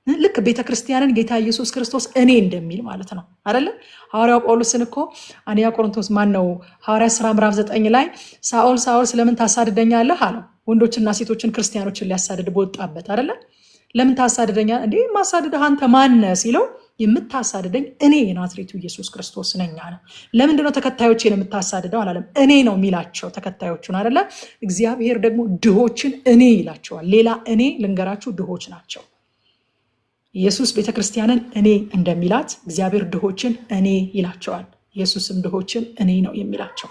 ልክ ቤተክርስቲያንን ጌታ ኢየሱስ ክርስቶስ እኔ እንደሚል ማለት ነው አይደለ? ሐዋርያው ጳውሎስን እኮ አንደኛ ቆሮንቶስ ሐዋርያ ሥራ ምዕራፍ 9 ላይ ሳኦል ሳኦል ስለምን ታሳድደኛለህ አለው። ወንዶችና ሴቶችን ክርስቲያኖችን ሊያሳድድ በወጣበት አይደለ? ለምን ታሳድደኛ? እንዴ ማሳድደህ አንተ ማነህ ሲለው የምታሳድደኝ እኔ የናዝሬቱ ኢየሱስ ክርስቶስ ነኝ አለ። ለምንድነው ተከታዮችን የምታሳድደው አላለም። እኔ ነው የሚላቸው ተከታዮቹን አይደለ? እግዚአብሔር ደግሞ ድሆችን እኔ ይላቸዋል። ሌላ እኔ ልንገራችሁ፣ ድሆች ናቸው። ኢየሱስ ቤተክርስቲያንን እኔ እንደሚላት እግዚአብሔር ድሆችን እኔ ይላቸዋል። ኢየሱስም ድሆችን እኔ ነው የሚላቸው፣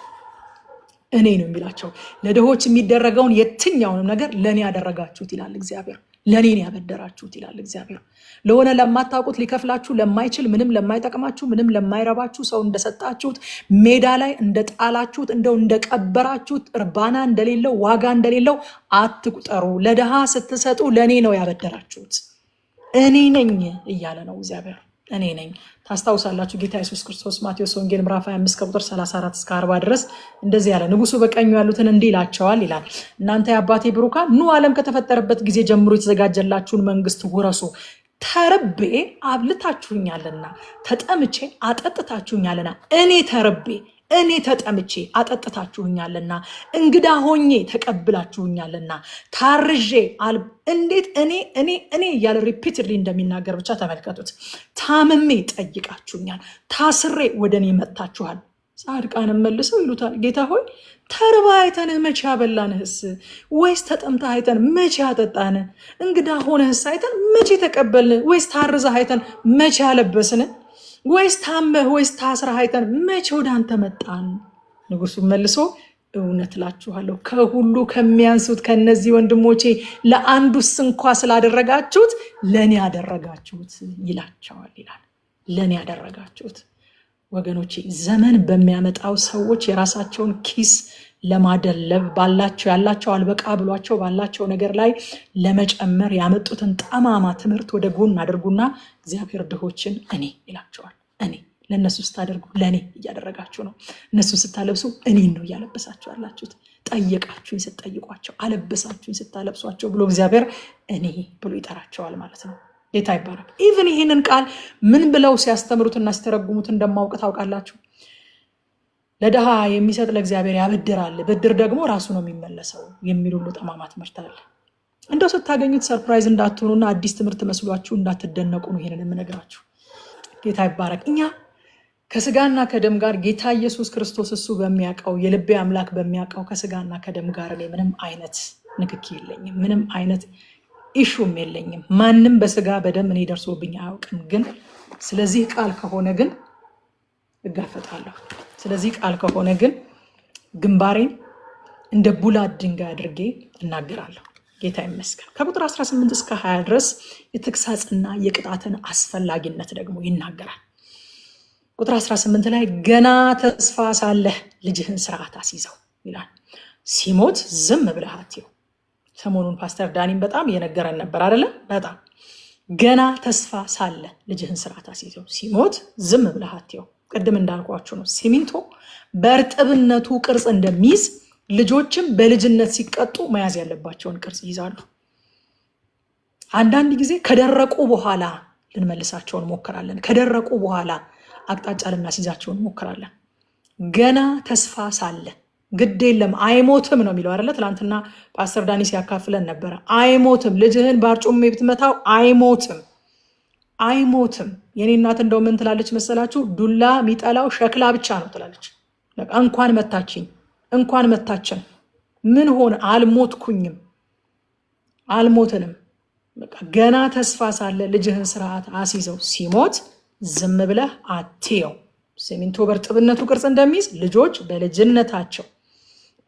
እኔ ነው የሚላቸው። ለድሆች የሚደረገውን የትኛውንም ነገር ለእኔ ያደረጋችሁት ይላል እግዚአብሔር። ለእኔ ያበደራችሁት ይላል እግዚአብሔር። ለሆነ ለማታውቁት ሊከፍላችሁ ለማይችል ምንም ለማይጠቅማችሁ ምንም ለማይረባችሁ ሰው እንደሰጣችሁት ሜዳ ላይ እንደጣላችሁት እንደው እንደቀበራችሁት እርባና እንደሌለው ዋጋ እንደሌለው አትቁጠሩ። ለድሃ ስትሰጡ ለእኔ ነው ያበደራችሁት። እኔ ነኝ እያለ ነው እግዚአብሔር። እኔ ነኝ። ታስታውሳላችሁ ጌታ ኢየሱስ ክርስቶስ ማቴዎስ ወንጌል ምዕራፍ 25 ከቁጥር 34 እስከ 40 ድረስ እንደዚህ ያለ፣ ንጉሱ በቀኙ ያሉትን እንዲህ ይላቸዋል ይላል፣ እናንተ የአባቴ ብሩካን ኑ ዓለም ከተፈጠረበት ጊዜ ጀምሮ የተዘጋጀላችሁን መንግስት ውረሱ። ተርቤ አብልታችሁኛልና፣ ተጠምቼ አጠጥታችሁኛልና፣ እኔ ተርቤ እኔ ተጠምቼ አጠጥታችሁኛልና፣ እንግዳ ሆኜ ተቀብላችሁኛልና፣ ታርዤ እንዴት እኔ እያለ ሪፒትድሊ እንደሚናገር ብቻ ተመልከቱት። ታምሜ ጠይቃችሁኛል፣ ታስሬ ወደ እኔ መጥታችኋል። ጻድቃንም መልሰው ይሉታል፣ ጌታ ሆይ ተርባ አይተንህ መቼ አበላንህስ? ወይስ ተጠምተህ አይተን መቼ አጠጣንህ? እንግዳ ሆነህስ አይተን መቼ ተቀበልን? ወይስ ታርዘህ አይተን መቼ አለበስን? ወይስ ታመህ ወይስ ታስረህ አይተን መቼ ወደ አንተ መጣን? ንጉሱ መልሶ እውነት እላችኋለሁ ከሁሉ ከሚያንሱት ከነዚህ ወንድሞቼ ለአንዱስ እንኳ ስላደረጋችሁት ለእኔ ያደረጋችሁት ይላቸዋል ይላል። ለእኔ ያደረጋችሁት። ወገኖቼ ዘመን በሚያመጣው ሰዎች የራሳቸውን ኪስ ለማደለብ ያላቸው አልበቃ ብሏቸው ባላቸው ነገር ላይ ለመጨመር ያመጡትን ጠማማ ትምህርት ወደ ጎን አድርጉና እግዚአብሔር ድሆችን እኔ ይላቸዋል። እኔ ለእነሱ ስታደርጉ ለእኔ እያደረጋችሁ ነው። እነሱ ስታለብሱ እኔን ነው እያለበሳችሁ ያላችሁት። ጠየቃችሁኝ ስትጠይቋቸው፣ አለበሳችሁኝ ስታለብሷቸው ብሎ እግዚአብሔር እኔ ብሎ ይጠራቸዋል ማለት ነው። ጌታ ይባረክ። ኢቭን ይህንን ቃል ምን ብለው ሲያስተምሩትና ሲተረጉሙት እንደማውቅ ታውቃላችሁ? ለድሃ የሚሰጥ ለእግዚአብሔር ያበድራል፣ ብድር ደግሞ ራሱ ነው የሚመለሰው የሚል ሁሉ ጠማማ ትምህርት አለ። እንደው ስታገኙት ሰርፕራይዝ እንዳትሆኑና አዲስ ትምህርት መስሏችሁ እንዳትደነቁ ነው ይሄንን የምነግራችሁ። ጌታ ይባረክ። እኛ ከስጋና ከደም ጋር ጌታ ኢየሱስ ክርስቶስ እሱ በሚያውቀው የልቤ አምላክ በሚያውቀው ከስጋና ከደም ጋር እኔ ምንም አይነት ንክኪ የለኝም፣ ምንም አይነት ኢሹም የለኝም። ማንም በስጋ በደም እኔ ደርሶብኝ አያውቅም። ግን ስለዚህ ቃል ከሆነ ግን እጋፈጣለሁ። ስለዚህ ቃል ከሆነ ግን ግንባሬን እንደ ቡላድ ድንጋይ አድርጌ እናገራለሁ። ጌታ ይመስገን። ከቁጥር 18 እስከ 20 ድረስ የተግሳጽና የቅጣትን አስፈላጊነት ደግሞ ይናገራል። ቁጥር 18 ላይ ገና ተስፋ ሳለህ ልጅህን ስርዓት አስይዘው ይላል። ሲሞት ዝም ብለህ አትየው። ሰሞኑን ፓስተር ዳኒም በጣም እየነገረን ነበር አይደለም? በጣም ገና ተስፋ ሳለ ልጅህን ስርዓት አስይዘው፣ ሲሞት ዝም ብለህ አትየው። ቅድም እንዳልኳችሁ ነው። ሲሚንቶ በእርጥብነቱ ቅርጽ እንደሚይዝ ልጆችም በልጅነት ሲቀጡ መያዝ ያለባቸውን ቅርጽ ይይዛሉ። አንዳንድ ጊዜ ከደረቁ በኋላ ልንመልሳቸው እንሞክራለን። ከደረቁ በኋላ አቅጣጫ ልናስይዛቸው እንሞክራለን። ገና ተስፋ ሳለ ግድ የለም አይሞትም ነው የሚለው አይደለ? ትናንትና ፓስተር ዳኒ ሲያካፍለን ነበረ። አይሞትም፣ ልጅህን በአርጩሜ ብትመታው አይሞትም፣ አይሞትም። የኔ እናት እንደው ምን ትላለች መሰላችሁ? ዱላ የሚጠላው ሸክላ ብቻ ነው ትላለች። እንኳን መታችኝ፣ እንኳን መታችን፣ ምን ሆነ? አልሞትኩኝም፣ አልሞትንም። ገና ተስፋ ሳለ ልጅህን ስርዓት አስይዘው፣ ሲሞት ዝም ብለህ አትየው። ሲሚንቶ በእርጥብነቱ ቅርጽ እንደሚይዝ ልጆች በልጅነታቸው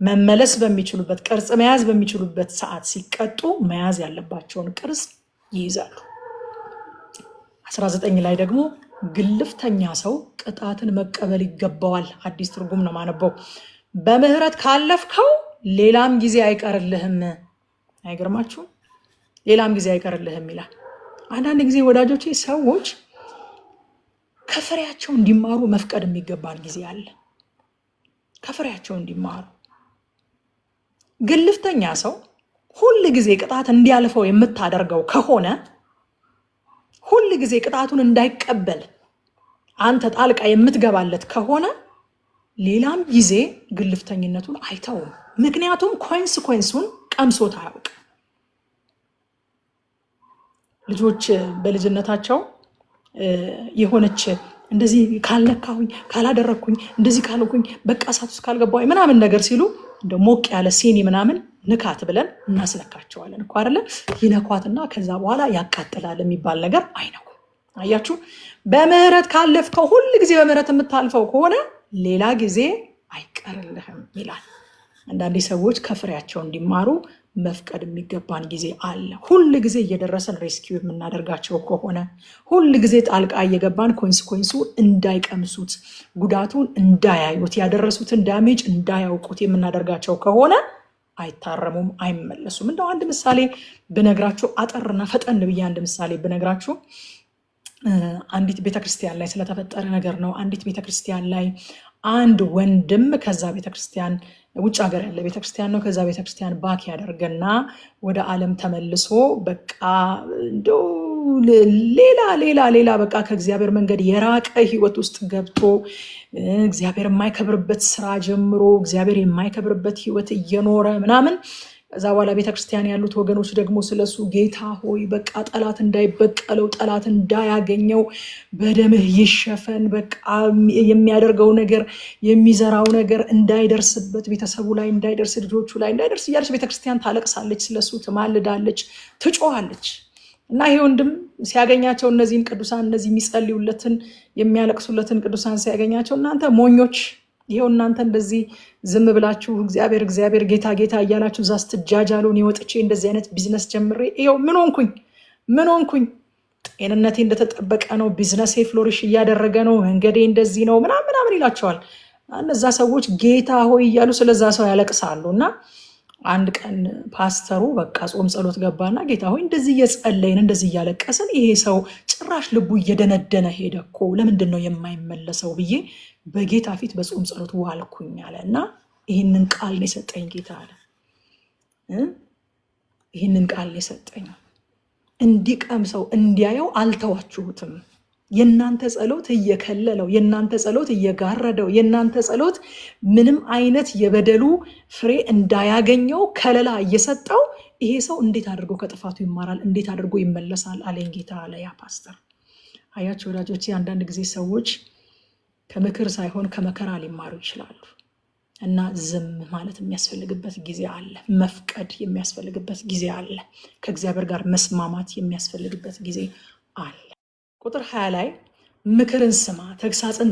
መመለስ በሚችሉበት ቅርጽ መያዝ በሚችሉበት ሰዓት ሲቀጡ መያዝ ያለባቸውን ቅርጽ ይይዛሉ። 19 ላይ ደግሞ ግልፍተኛ ሰው ቅጣትን መቀበል ይገባዋል። አዲስ ትርጉም ነው ማነበው። በምህረት ካለፍከው ሌላም ጊዜ አይቀርልህም። አይገርማችሁም? ሌላም ጊዜ አይቀርልህም ይላል። አንዳንድ ጊዜ ወዳጆቼ ሰዎች ከፍሬያቸው እንዲማሩ መፍቀድ የሚገባን ጊዜ አለ። ከፍሬያቸው እንዲማሩ። ግልፍተኛ ሰው ሁል ጊዜ ቅጣት እንዲያልፈው የምታደርገው ከሆነ ሁል ጊዜ ቅጣቱን እንዳይቀበል አንተ ጣልቃ የምትገባለት ከሆነ ሌላም ጊዜ ግልፍተኝነቱን አይተውም። ምክንያቱም ኮንስኮንሱን ቀምሶት አያውቅ። ልጆች በልጅነታቸው የሆነች እንደዚህ ካልነካሁኝ ካላደረግኩኝ እንደዚህ ካልኩኝ በቃ እሳት ውስጥ ካልገባሁ ምናምን ነገር ሲሉ እንደ ሞቅ ያለ ሲኒ ምናምን ንካት ብለን እናስነካቸዋለን እኮ አይደለ? ይነኳትና ከዛ በኋላ ያቃጥላል የሚባል ነገር አይነኩም። አያችሁ? በምህረት ካለፍከው ሁል ጊዜ በምህረት የምታልፈው ከሆነ ሌላ ጊዜ አይቀርልህም ይላል። አንዳንድ ሰዎች ከፍሬያቸው እንዲማሩ መፍቀድ የሚገባን ጊዜ አለ። ሁል ጊዜ እየደረሰን ሬስኪው የምናደርጋቸው ከሆነ ሁል ጊዜ ጣልቃ እየገባን ኮንስኮንሱ እንዳይቀምሱት፣ ጉዳቱን እንዳያዩት፣ ያደረሱትን ዳሜጅ እንዳያውቁት የምናደርጋቸው ከሆነ አይታረሙም፣ አይመለሱም። እንደው አንድ ምሳሌ ብነግራችሁ፣ አጠርና ፈጠን ብዬ አንድ ምሳሌ ብነግራችሁ አንዲት ቤተክርስቲያን ላይ ስለተፈጠረ ነገር ነው። አንዲት ቤተክርስቲያን ላይ አንድ ወንድም ከዛ ቤተክርስቲያን ውጭ ሀገር ያለ ቤተክርስቲያን ነው። ከዛ ቤተክርስቲያን ባክ ያደርገና ወደ ዓለም ተመልሶ በቃ እንደው ሌላ በቃ ከእግዚአብሔር መንገድ የራቀ ህይወት ውስጥ ገብቶ እግዚአብሔር የማይከብርበት ስራ ጀምሮ እግዚአብሔር የማይከብርበት ህይወት እየኖረ ምናምን ከዛ በኋላ ቤተክርስቲያን ያሉት ወገኖች ደግሞ ስለሱ ጌታ ሆይ በቃ ጠላት እንዳይበቀለው፣ ጠላት እንዳያገኘው በደምህ ይሸፈን፣ በቃ የሚያደርገው ነገር የሚዘራው ነገር እንዳይደርስበት፣ ቤተሰቡ ላይ እንዳይደርስ፣ ልጆቹ ላይ እንዳይደርስ እያለች ቤተክርስቲያን ታለቅሳለች፣ ስለሱ ትማልዳለች፣ ትጮሃለች። እና ይሄ ወንድም ሲያገኛቸው እነዚህን ቅዱሳን እነዚህ የሚጸልዩለትን የሚያለቅሱለትን ቅዱሳን ሲያገኛቸው እናንተ ሞኞች፣ ይሄው እናንተ እንደዚህ ዝም ብላችሁ እግዚአብሔር ጌታ እያላችሁ እዛ ስትጃጃሉ እኔ ወጥቼ እንደዚህ አይነት ቢዝነስ ጀምሬ ይሄው ምን ሆንኩኝ? ጤንነቴ እንደተጠበቀ ነው፣ ቢዝነሴ ፍሎሪሽ እያደረገ ነው፣ መንገዴ እንደዚህ ነው ምናምን ይላቸዋል። እነዛ ሰዎች ጌታ ሆይ እያሉ ስለዛ ሰው ያለቅሳሉ። እና አንድ ቀን ፓስተሩ በቃ ጾም ጸሎት ገባና ጌታ ሆይ እንደዚህ እየጸለይን እንደዚህ እያለቀስን ይሄ ሰው ጭራሽ ልቡ እየደነደነ ሄደ እኮ ለምንድን ነው የማይመለሰው ብዬ በጌታ ፊት በጾም ጸሎት ዋልኩኝ አለ። እና ይህንን ቃል ነው የሰጠኝ ጌታ አለ። ይህንን ቃል ነው የሰጠኝ እንዲቀምሰው እንዲያየው አልተዋችሁትም። የእናንተ ጸሎት እየከለለው፣ የእናንተ ጸሎት እየጋረደው፣ የእናንተ ጸሎት ምንም አይነት የበደሉ ፍሬ እንዳያገኘው ከለላ እየሰጠው ይሄ ሰው እንዴት አድርጎ ከጥፋቱ ይማራል? እንዴት አድርጎ ይመለሳል? አለኝ ጌታ አለ ያ ፓስተር። አያችሁ ወዳጆቼ፣ አንዳንድ ጊዜ ሰዎች ከምክር ሳይሆን ከመከራ ሊማሩ ይችላሉ። እና ዝም ማለት የሚያስፈልግበት ጊዜ አለ። መፍቀድ የሚያስፈልግበት ጊዜ አለ። ከእግዚአብሔር ጋር መስማማት የሚያስፈልግበት ጊዜ አለ። ቁጥር 20 ላይ ምክርን ስማ፣ ተግሳጽን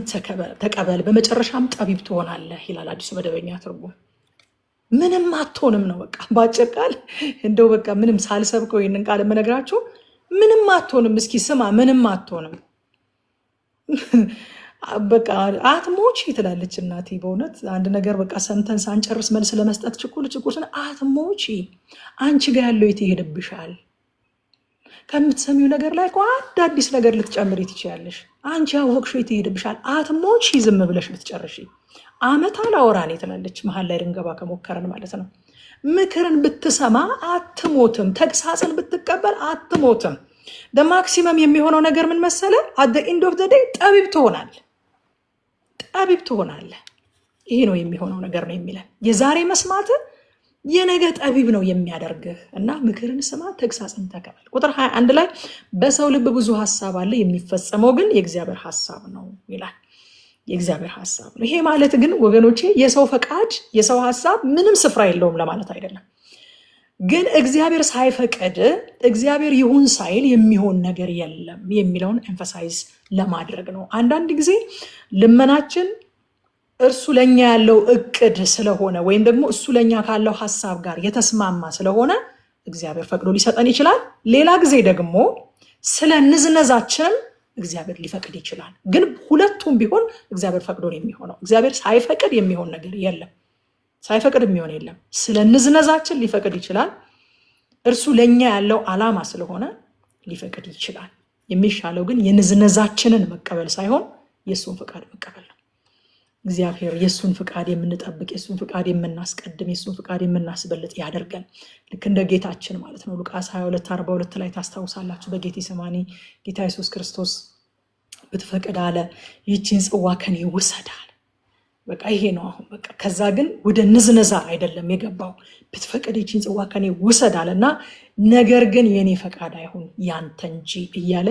ተቀበል፣ በመጨረሻም ጠቢብ ትሆናለህ ይላል አዲሱ መደበኛ ትርጉም። ምንም አትሆንም ነው በቃ ባጭር ቃል። እንደው በቃ ምንም ሳልሰብከው ይህንን ቃል የምነግራችሁ ምንም አትሆንም። እስኪ ስማ፣ ምንም አትሆንም። በቃ አትሞቺ ትላለች እናቴ። በእውነት አንድ ነገር በቃ ሰምተን ሳንጨርስ መልስ ለመስጠት ችኩል አትሞቺ። አንቺ ጋር ያለው የት ይሄድብሻል? ከምትሰሚው ነገር ላይ አንድ አዲስ ነገር ልትጨምሪ ትችያለሽ። አንቺ ያወቅሽው የት ይሄድብሻል? አትሞቺ ዝም ብለሽ ብትጨርሺ። አመት አላወራኔ ትላለች መሀል ላይ ድንገባ ከሞከረን ማለት ነው። ምክርን ብትሰማ አትሞትም። ተግሳጽን ብትቀበል አትሞትም። በማክሲመም የሚሆነው ነገር ምን መሰለ? አደ ኢንድ ኦፍ ዘ ዴይ ጠቢብ ትሆናለህ። ይሄ ነው የሚሆነው ነገር ነው የሚለን። የዛሬ መስማት የነገ ጠቢብ ነው የሚያደርግህ እና ምክርን ስማ፣ ተግሳጽን ተቀበል። ቁጥር 21 ላይ በሰው ልብ ብዙ ሀሳብ አለ፣ የሚፈጸመው ግን የእግዚአብሔር ሀሳብ ነው ይላል። የእግዚአብሔር ሀሳብ ነው። ይሄ ማለት ግን ወገኖቼ የሰው ፈቃድ፣ የሰው ሀሳብ ምንም ስፍራ የለውም ለማለት አይደለም። ግን እግዚአብሔር ሳይፈቅድ፣ እግዚአብሔር ይሁን ሳይል የሚሆን ነገር የለም የሚለውን ኤምፋሳይዝ ለማድረግ ነው። አንዳንድ ጊዜ ልመናችን እርሱ ለኛ ያለው እቅድ ስለሆነ ወይም ደግሞ እሱ ለኛ ካለው ሀሳብ ጋር የተስማማ ስለሆነ እግዚአብሔር ፈቅዶ ሊሰጠን ይችላል። ሌላ ጊዜ ደግሞ ስለ ንዝነዛችንም እግዚአብሔር ሊፈቅድ ይችላል። ግን ሁለቱም ቢሆን እግዚአብሔር ፈቅዶ ነው የሚሆነው። እግዚአብሔር ሳይፈቅድ የሚሆን ነገር የለም። ሳይፈቅድ የሚሆን የለም። ስለ ንዝነዛችን ሊፈቅድ ይችላል። እርሱ ለኛ ያለው ዓላማ ስለሆነ ሊፈቅድ ይችላል። የሚሻለው ግን የንዝነዛችንን መቀበል ሳይሆን የእሱን ፈቃድ መቀበል ነው። እግዚአብሔር የእሱን ፍቃድ የምንጠብቅ፣ የእሱን ፍቃድ የምናስቀድም፣ የእሱን ፍቃድ የምናስበልጥ ያደርገን። ልክ እንደ ጌታችን ማለት ነው። ሉቃስ 22:42 ላይ ታስታውሳላችሁ። በጌቴሴማኒ ጌታ ኢየሱስ ክርስቶስ ብትፈቅድ አለ ይህችን ጽዋ ከኔ ውሰድ አለ። በቃ ይሄ ነው አሁን በቃ። ከዛ ግን ወደ ንዝነዛ አይደለም የገባው። ብትፈቅድ ይህችን ጽዋ ከኔ ውሰድ አለና ነገር ግን የኔ ፈቃድ አይሁን ያንተ እንጂ እያለ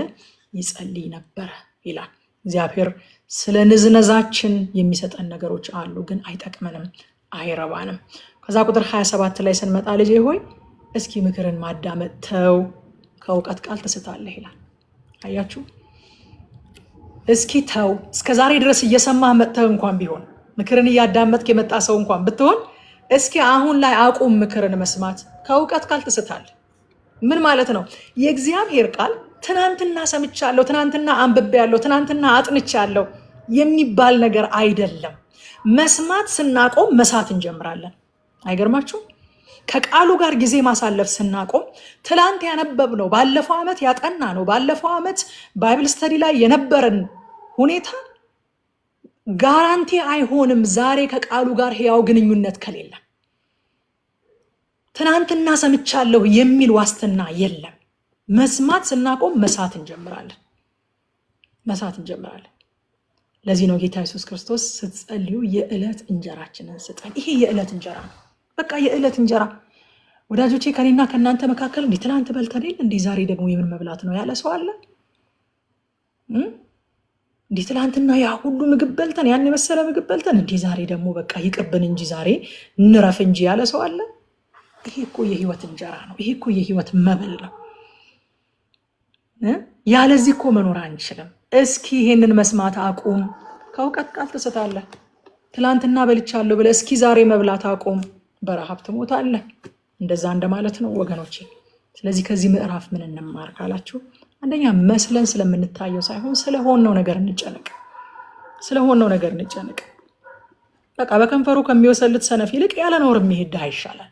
ይጸልይ ነበረ ይላል። እግዚአብሔር ስለ ንዝነዛችን የሚሰጠን ነገሮች አሉ፣ ግን አይጠቅመንም፣ አይረባንም። ከዛ ቁጥር 27 ላይ ስንመጣ ልጄ ሆይ እስኪ ምክርን ማዳመጥ ተው፣ ከእውቀት ቃል ትስታለህ ይላል። አያችሁ፣ እስኪ ተው። እስከዛሬ ድረስ እየሰማህ መጥተህ እንኳን ቢሆን ምክርን እያዳመጥክ የመጣ ሰው እንኳን ብትሆን እስኪ አሁን ላይ አቁም ምክርን መስማት። ከእውቀት ቃል ትስታለህ። ምን ማለት ነው? የእግዚአብሔር ቃል ትናንትና ሰምቻለሁ፣ ትናንትና አንብቤያለሁ፣ ትናንትና አጥንቻለሁ የሚባል ነገር አይደለም። መስማት ስናቆም መሳት እንጀምራለን። አይገርማችሁ? ከቃሉ ጋር ጊዜ ማሳለፍ ስናቆም ትላንት ያነበብነው፣ ባለፈው ዓመት ያጠና ነው፣ ባለፈው ዓመት ባይብል ስተዲ ላይ የነበረን ሁኔታ ጋራንቲ አይሆንም ዛሬ ከቃሉ ጋር ሕያው ግንኙነት ከሌለ። ትናንትና ሰምቻለሁ የሚል ዋስትና የለም። መስማት ስናቆም መሳት እንጀምራለን። ለዚህ ነው ጌታ ኢየሱስ ክርስቶስ ስትጸልዩ የዕለት እንጀራችንን ስጠን። ይሄ የዕለት እንጀራ ነው። በቃ የዕለት እንጀራ ወዳጆቼ፣ ከኔና ከእናንተ መካከል እንዲህ ትናንት በልተን የለ እንዲህ ዛሬ ደግሞ የምን መብላት ነው ያለ ሰው አለ? እንዲህ ትናንትና ያ ሁሉ ምግብ በልተን፣ ያን የመሰለ ምግብ በልተን እንዲህ ዛሬ ደግሞ በቃ ይቅርብን እንጂ ዛሬ እንረፍ እንጂ ያለ ሰው አለ? ይሄ እኮ የህይወት እንጀራ ነው። ይሄ እኮ የህይወት መብል ነው። ያለዚህ እኮ መኖር አንችልም። እስኪ ይሄንን መስማት አቁም። ከእውቀት ቃል ትስታለህ። ትላንትና በልቻለሁ ብለህ እስኪ ዛሬ መብላት አቁም፣ በረሃብ ትሞታለህ። እንደዛ እንደማለት ነው ወገኖቼ። ስለዚህ ከዚህ ምዕራፍ ምን እንማር ካላችሁ፣ አንደኛ መስለን ስለምንታየው ሳይሆን ስለሆነው ነገር እንጨነቅ። በቃ በከንፈሩ ከሚወሰልት ሰነፍ ይልቅ ያለ ነውር የሚሄድ ድሃ ይሻላል።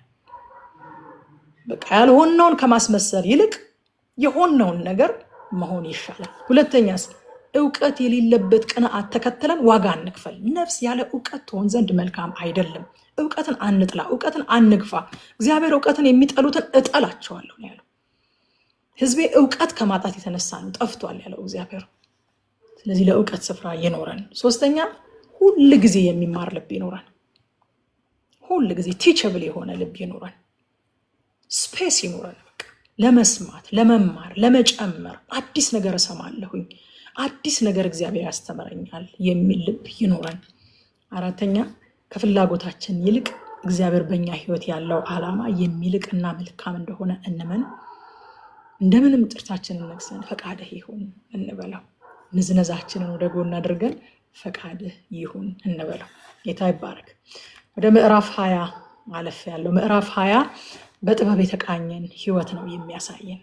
በቃ ያልሆነውን ከማስመሰል ይልቅ የሆነውን ነገር መሆን ይሻላል። ሁለተኛስ እውቀት የሌለበት ቅንዓት ተከትለን ዋጋ አንክፈል። ነፍስ ያለ እውቀት ትሆን ዘንድ መልካም አይደለም። እውቀትን አንጥላ፣ እውቀትን አንግፋ። እግዚአብሔር እውቀትን የሚጠሉትን እጠላቸዋለሁ ነው ያለው። ሕዝቤ እውቀት ከማጣት የተነሳ ነው ጠፍቷል ያለው እግዚአብሔር። ስለዚህ ለእውቀት ስፍራ ይኖረን። ሶስተኛ ሁል ጊዜ የሚማር ልብ ይኖረን። ሁል ጊዜ ቲቸብል የሆነ ልብ ይኖረን። ስፔስ ይኖረን ለመስማት፣ ለመማር፣ ለመጨመር። አዲስ ነገር እሰማለሁኝ፣ አዲስ ነገር እግዚአብሔር ያስተምረኛል የሚል ልብ ይኖረን። አራተኛ ከፍላጎታችን ይልቅ እግዚአብሔር በእኛ ህይወት ያለው ዓላማ የሚልቅና መልካም እንደሆነ እንመን። እንደምንም ጥርታችንን ነክሰን ፈቃድህ ይሁን እንበለው። ንዝነዛችንን ወደ ጎን አድርገን ፈቃድህ ይሁን እንበለው። ጌታ ይባረክ። ወደ ምዕራፍ 20 አለፍ ያለው ምዕራፍ 20 በጥበብ የተቃኘን ህይወት ነው የሚያሳየን።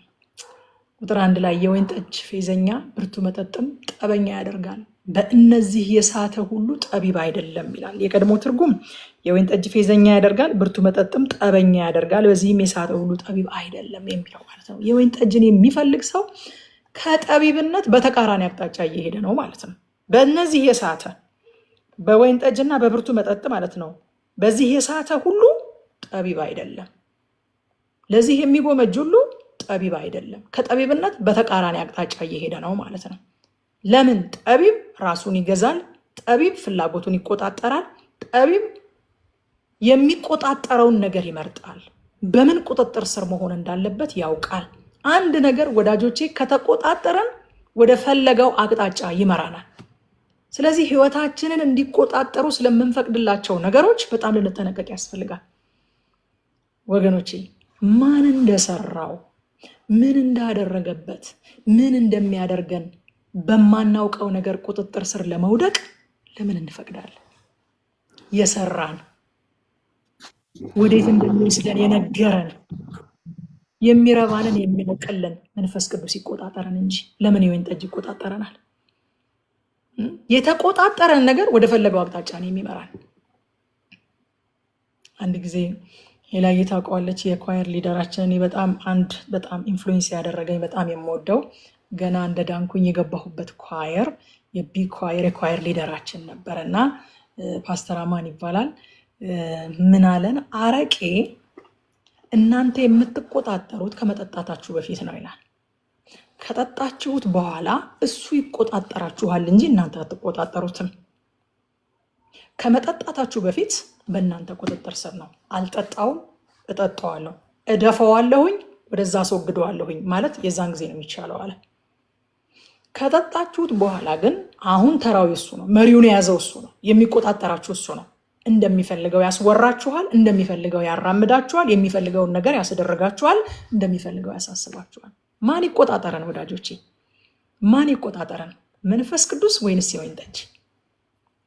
ቁጥር 1 ላይ የወይን ጠጅ ፌዘኛ ብርቱ መጠጥም ጠበኛ ያደርጋል፣ በእነዚህ የሳተ ሁሉ ጠቢብ አይደለም ይላል። የቀድሞ ትርጉም የወይን ጠጅ ፌዘኛ ያደርጋል፣ ብርቱ መጠጥም ጠበኛ ያደርጋል፣ በዚህም የሳተ ሁሉ ጠቢብ አይደለም የሚለው ማለት ነው። የወይን ጠጅን የሚፈልግ ሰው ከጠቢብነት በተቃራኒ አቅጣጫ እየሄደ ነው ማለት ነው። በእነዚህ የሳተ በወይን ጠጅና በብርቱ መጠጥ ማለት ነው። በዚህ የሳተ ሁሉ ጠቢብ አይደለም። ለዚህ የሚጎመጅ ሁሉ ጠቢብ አይደለም። ከጠቢብነት በተቃራኒ አቅጣጫ እየሄደ ነው ማለት ነው። ለምን? ጠቢብ ራሱን ይገዛል። ጠቢብ ፍላጎቱን ይቆጣጠራል። ጠቢብ የሚቆጣጠረውን ነገር ይመርጣል። በምን ቁጥጥር ስር መሆን እንዳለበት ያውቃል። አንድ ነገር ወዳጆቼ ከተቆጣጠረን ወደ ፈለገው አቅጣጫ ይመራናል። ስለዚህ ህይወታችንን እንዲቆጣጠሩ ስለምንፈቅድላቸው ነገሮች በጣም ልንጠነቀቅ ያስፈልጋል ወገኖቼ። ማን እንደሰራው፣ ምን እንዳደረገበት፣ ምን እንደሚያደርገን በማናውቀው ነገር ቁጥጥር ስር ለመውደቅ ለምን እንፈቅዳለን? የሰራን ወዴት እንደሚወስደን የነገረን የሚረባንን የሚነቅልን መንፈስ ቅዱስ ይቆጣጠረን እንጂ ለምን የወይን ጠጅ ይቆጣጠረናል? የተቆጣጠረን ነገር ወደ ፈለገው አቅጣጫ ነው የሚመራን። አንድ ጊዜ ሌላ ታውቀዋለች፣ የኳየር ሊደራችንን በጣም ኢንፍሉዌንስ ያደረገኝ በጣም የምወደው ገና እንደ ዳንኩኝ የገባሁበት ኳየር የቢ ኳየር የኳየር ሊደራችን ነበር እና ፓስተር አማን ይባላል። ምን አለን? አረቄ እናንተ የምትቆጣጠሩት ከመጠጣታችሁ በፊት ነው ይላል። ከጠጣችሁት በኋላ እሱ ይቆጣጠራችኋል እንጂ እናንተ አትቆጣጠሩትም። ከመጠጣታችሁ በፊት በእናንተ ቁጥጥር ስር ነው። አልጠጣውም፣ እጠጣዋለሁ፣ እደፈዋለሁኝ፣ ወደዛ አስወግደዋለሁኝ ማለት የዛን ጊዜ ነው የሚቻለው አለ። ከጠጣችሁት በኋላ ግን አሁን ተራው እሱ ነው፣ መሪውን የያዘው እሱ ነው፣ የሚቆጣጠራችሁ እሱ ነው። እንደሚፈልገው ያስወራችኋል፣ እንደሚፈልገው ያራምዳችኋል፣ የሚፈልገውን ነገር ያስደረጋችኋል፣ እንደሚፈልገው ያሳስባችኋል። ማን ይቆጣጠረን ወዳጆቼ? ማን ይቆጣጠረን? መንፈስ ቅዱስ ወይንስ የወይን ጠጅ?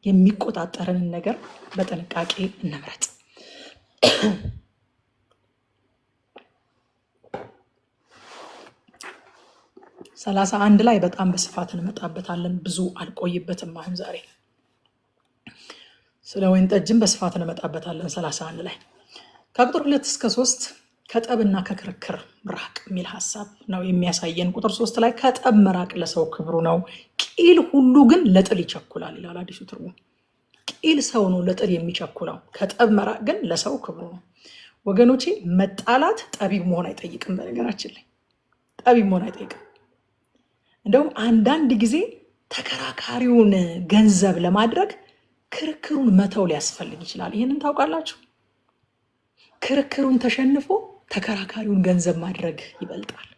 የሚቆጣጠረንን ነገር በጥንቃቄ እንምረጥ። 31 ላይ በጣም በስፋት እንመጣበታለን። ብዙ አልቆይበትም። አሁን ዛሬ ስለ ወይን ጠጅም በስፋት እንመጣበታለን። 31 ላይ ከቁጥር 2 እስከ 3 ከጠብና ከክርክር ምራቅ የሚል ሀሳብ ነው የሚያሳየን። ቁጥር 3 ላይ ከጠብ መራቅ ለሰው ክብሩ ነው፣ ቂል ሁሉ ግን ለጥል ይቸኩላል ይላል አዲሱ ትርጉም። ቂል ሰው ነው ለጥል የሚቸኩለው፣ ከጠብ መራቅ ግን ለሰው ክብሩ ነው። ወገኖቼ መጣላት ጠቢብ መሆን አይጠይቅም። በነገራችን ላይ ጠቢብ መሆን አይጠይቅም። እንደውም አንዳንድ ጊዜ ተከራካሪውን ገንዘብ ለማድረግ ክርክሩን መተው ሊያስፈልግ ይችላል። ይህንን ታውቃላችሁ። ክርክሩን ተሸንፎ ተከራካሪውን ገንዘብ ማድረግ ይበልጣል።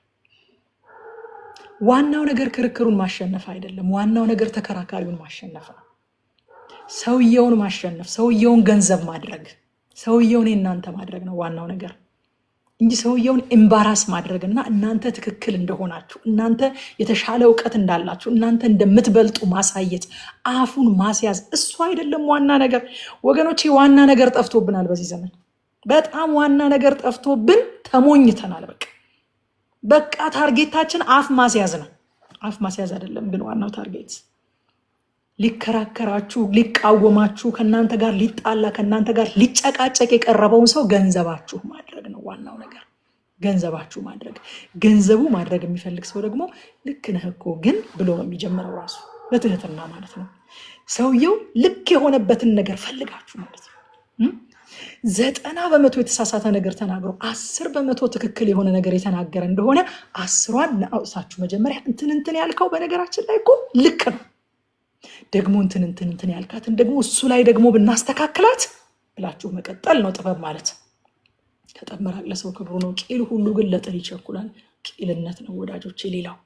ዋናው ነገር ክርክሩን ማሸነፍ አይደለም። ዋናው ነገር ተከራካሪውን ማሸነፍ ነው። ሰውየውን ማሸነፍ፣ ሰውየውን ገንዘብ ማድረግ፣ ሰውየውን እናንተ ማድረግ ነው ዋናው ነገር እንጂ ሰውየውን ኤምባራስ ማድረግና እናንተ ትክክል እንደሆናችሁ፣ እናንተ የተሻለ እውቀት እንዳላችሁ፣ እናንተ እንደምትበልጡ ማሳየት፣ አፉን ማስያዝ እሱ አይደለም ዋና ነገር ወገኖቼ። ዋና ነገር ጠፍቶብናል በዚህ ዘመን። በጣም ዋና ነገር ጠፍቶብን ተሞኝተናል። በቃ ታርጌታችን አፍ ማስያዝ ነው። አፍ ማስያዝ አይደለም ግን ዋናው ታርጌት ሊከራከራችሁ፣ ሊቃወማችሁ፣ ከእናንተ ጋር ሊጣላ፣ ከእናንተ ጋር ሊጨቃጨቅ የቀረበውን ሰው ገንዘባችሁ ማድረግ ነው ዋናው ነገር። ገንዘባችሁ ማድረግ። ገንዘቡ ማድረግ የሚፈልግ ሰው ደግሞ ልክ ነህ እኮ ግን ብሎ ነው የሚጀምረው ራሱ በትህትና ማለት ነው። ሰውየው ልክ የሆነበትን ነገር ፈልጋችሁ ማለት ነው። 90% የተሳሳተ ነገር ተናግሮ 10% ትክክል የሆነ ነገር የተናገረ እንደሆነ 10ን አውጥታችሁ መጀመሪያ እንትን ያልከው በነገራችን ላይ እኮ ልክ ነው፣ ደግሞ እንትን ያልካትን ደግሞ እሱ ላይ ደግሞ ብናስተካክላት ብላችሁ መቀጠል ነው ጥበብ ማለት። ከጠብ መራቅ ለሰው ክብሩ ነው፣ ቂል ሁሉ ግን ለጥል ይቸኩላል። ቂልነት ነው ወዳጆቼ ሌላው።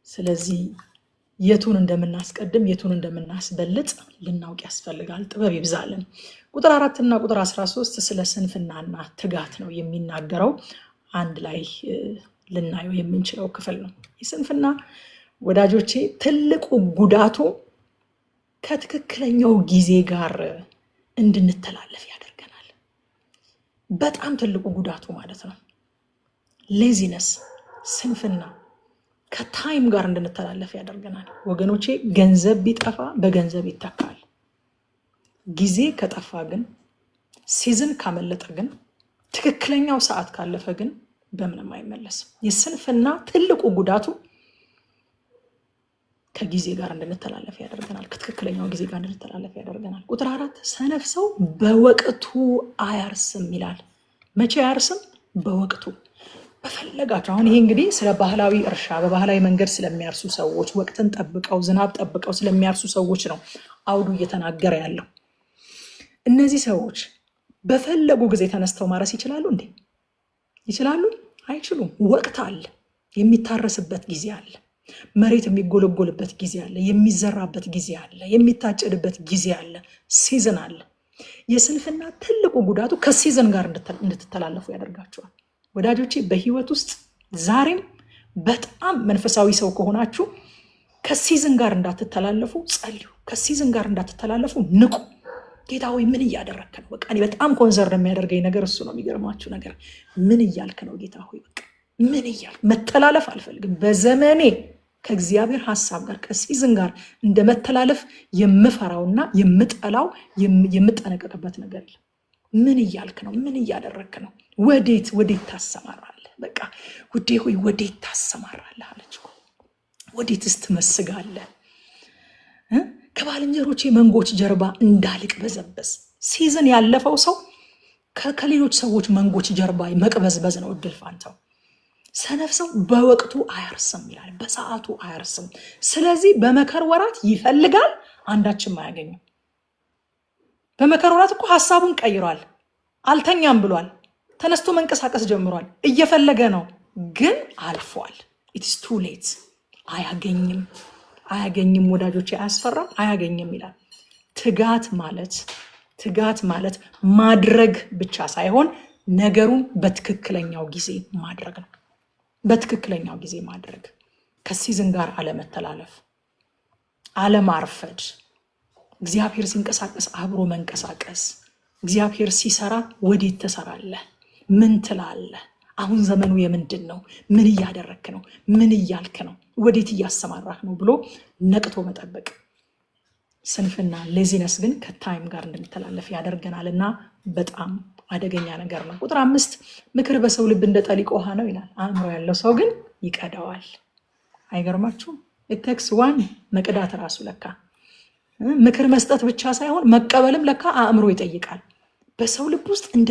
ስለዚህ የቱን እንደምናስቀድም የቱን እንደምናስበልጥ ልናውቅ ያስፈልጋል። ጥበብ ይብዛልን። ቁጥር 4 እና ቁጥር 13 ስለ ስንፍናና ትጋት ነው የሚናገረው። አንድ ላይ ልናየው የምንችለው ክፍል ነው። የስንፍና ወዳጆቼ ትልቁ ጉዳቱ ከትክክለኛው ጊዜ ጋር እንድንተላለፍ ያደርገናል። በጣም ትልቁ ጉዳቱ ማለት ነው። ሌዚነስ ስንፍና ከታይም ጋር እንድንተላለፍ ያደርገናል። ወገኖቼ ገንዘብ ቢጠፋ በገንዘብ ይተካል። ጊዜ ከጠፋ ግን፣ ሲዝን ካመለጠ ግን፣ ትክክለኛው ሰዓት ካለፈ ግን በምንም አይመለስም። የስንፍና ትልቁ ጉዳቱ ከጊዜ ጋር እንድንተላለፍ ያደርገናል። ከትክክለኛው ጊዜ ጋር እንድንተላለፍ ያደርገናል። ቁጥር 4 ሰነፍ ሰው በወቅቱ አያርስም ይላል። መቼ አያርስም? በወቅቱ። በፈለጋቸው አሁን ይሄ እንግዲህ ስለ ባህላዊ እርሻ በባህላዊ መንገድ ስለሚያርሱ ሰዎች፣ ወቅትን ጠብቀው ዝናብ ጠብቀው ስለሚያርሱ ሰዎች ነው አውዱ እየተናገረ ያለው። እነዚህ ሰዎች በፈለጉ ጊዜ ተነስተው ማረስ ይችላሉ እንዴ? ይችላሉ? አይችሉም። ወቅት አለ፣ የሚታረስበት ጊዜ አለ፣ መሬት የሚጎለጎልበት ጊዜ አለ፣ የሚዘራበት ጊዜ አለ፣ የሚታጨድበት ጊዜ አለ፣ ሲዝን አለ። የስንፍና ትልቁ ጉዳቱ ከሲዝን ጋር እንድትተላለፉ ያደርጋቸዋል። ወዳጆቼ በህይወት ውስጥ ዛሬም በጣም መንፈሳዊ ሰው ከሆናችሁ ከሲዝን ጋር እንዳትተላለፉ ጸልዩ። ከሲዝን ጋር እንዳትተላለፉ ንቁ። ጌታ ሆይ ምን እያደረክ ነው? በቃ እኔ በጣም ኮንሰርን የሚያደርገኝ ነገር እሱ ነው። የሚገርማችሁ ነገር ምን እያልክ ነው ጌታ ሆይ? በቃ ምን እያልክ? መተላለፍ አልፈልግም። በዘመኔ ከእግዚአብሔር ሀሳብ ጋር ከሲዝን ጋር እንደ መተላለፍ የምፈራውና የምጠላው የምጠነቀቅበት ነገር የለም። ምን እያልክ ነው? ምን እያደረክ ነው? ወዴት ታሰማራለህ? በቃ ውዴ ሆይ ወዴት ታሰማራለህ አለች። ወዴትስ ትመስጋለህ? ከባልንጀሮቼ መንጎች ጀርባ እንዳልቅበዘበዝ። ሲዝን ያለፈው ሰው ከሌሎች ሰዎች መንጎች ጀርባ መቅበዝበዝ ነው እድል ፋንታው። ሰነፍ ሰው በወቅቱ አያርስም ይላል፣ በሰዓቱ አያርስም። ስለዚህ በመከር ወራት ይፈልጋል፣ አንዳችም አያገኝም። በመከር ወራት እኮ ሀሳቡን ቀይሯል፣ አልተኛም ብሏል፣ ተነስቶ መንቀሳቀስ ጀምሯል፣ እየፈለገ ነው፣ ግን አልፏል። ኢትስ ቱ ሌት። አያገኝም። ወዳጆች አያስፈራም? አያገኝም ይላል። ትጋት ማለት ማድረግ ብቻ ሳይሆን ነገሩን በትክክለኛው ጊዜ ማድረግ ነው። በትክክለኛው ጊዜ ማድረግ፣ ከሲዝን ጋር አለመተላለፍ፣ አለማርፈድ፣ እግዚአብሔር ሲንቀሳቀስ አብሮ መንቀሳቀስ። እግዚአብሔር ሲሰራ ወዴት ትሰራለህ? ምን ትላለህ? አሁን ዘመኑ የምንድን ነው? ምን እያደረክ ነው? ምን እያልክ ነው? ወዴት እያሰማራህ ነው ብሎ ነቅቶ መጠበቅ። ስንፍና ሌዚነስ ግን ከታይም ጋር እንድንተላለፍ ያደርገናል እና በጣም አደገኛ ነገር ነው። ቁጥር 5 ምክር በሰው ልብ እንደ ጠሊቅ ውሃ ነው ይላል፣ አእምሮ ያለው ሰው ግን ይቀዳዋል። አይገርማችሁም? ኢቴክስ ዋን መቅዳት ራሱ ለካ ምክር መስጠት ብቻ ሳይሆን መቀበልም ለካ አእምሮ ይጠይቃል። በሰው ልብ ውስጥ እንደ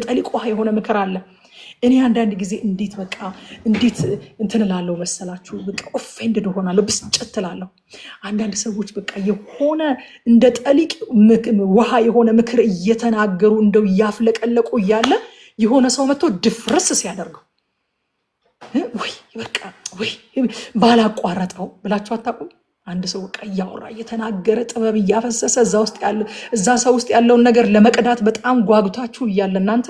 ጠሊቅ ውሃ የሆነ ምክር አለ። እኔ አንዳንድ ጊዜ እንዴት እንትን እላለሁ መሰላችሁ? በቃ ኦፌንድድ እሆናለሁ፣ ብስጭት እላለሁ። አንዳንድ ሰዎች በቃ የሆነ እንደ ጠሊቅ ውሃ የሆነ ምክር እየተናገሩ እንደው እያፍለቀለቁ እያለ የሆነ ሰው መጥቶ ድፍርስ ሲያደርገው ወይ ባላቋረጠው ብላችሁ አታውቁም? አንድ ሰው በቃ እያወራ እየተናገረ ጥበብ እያፈሰሰ እዛ ሰው ውስጥ ያለውን ነገር ለመቅዳት በጣም ጓጉታችሁ እያለ እናንተ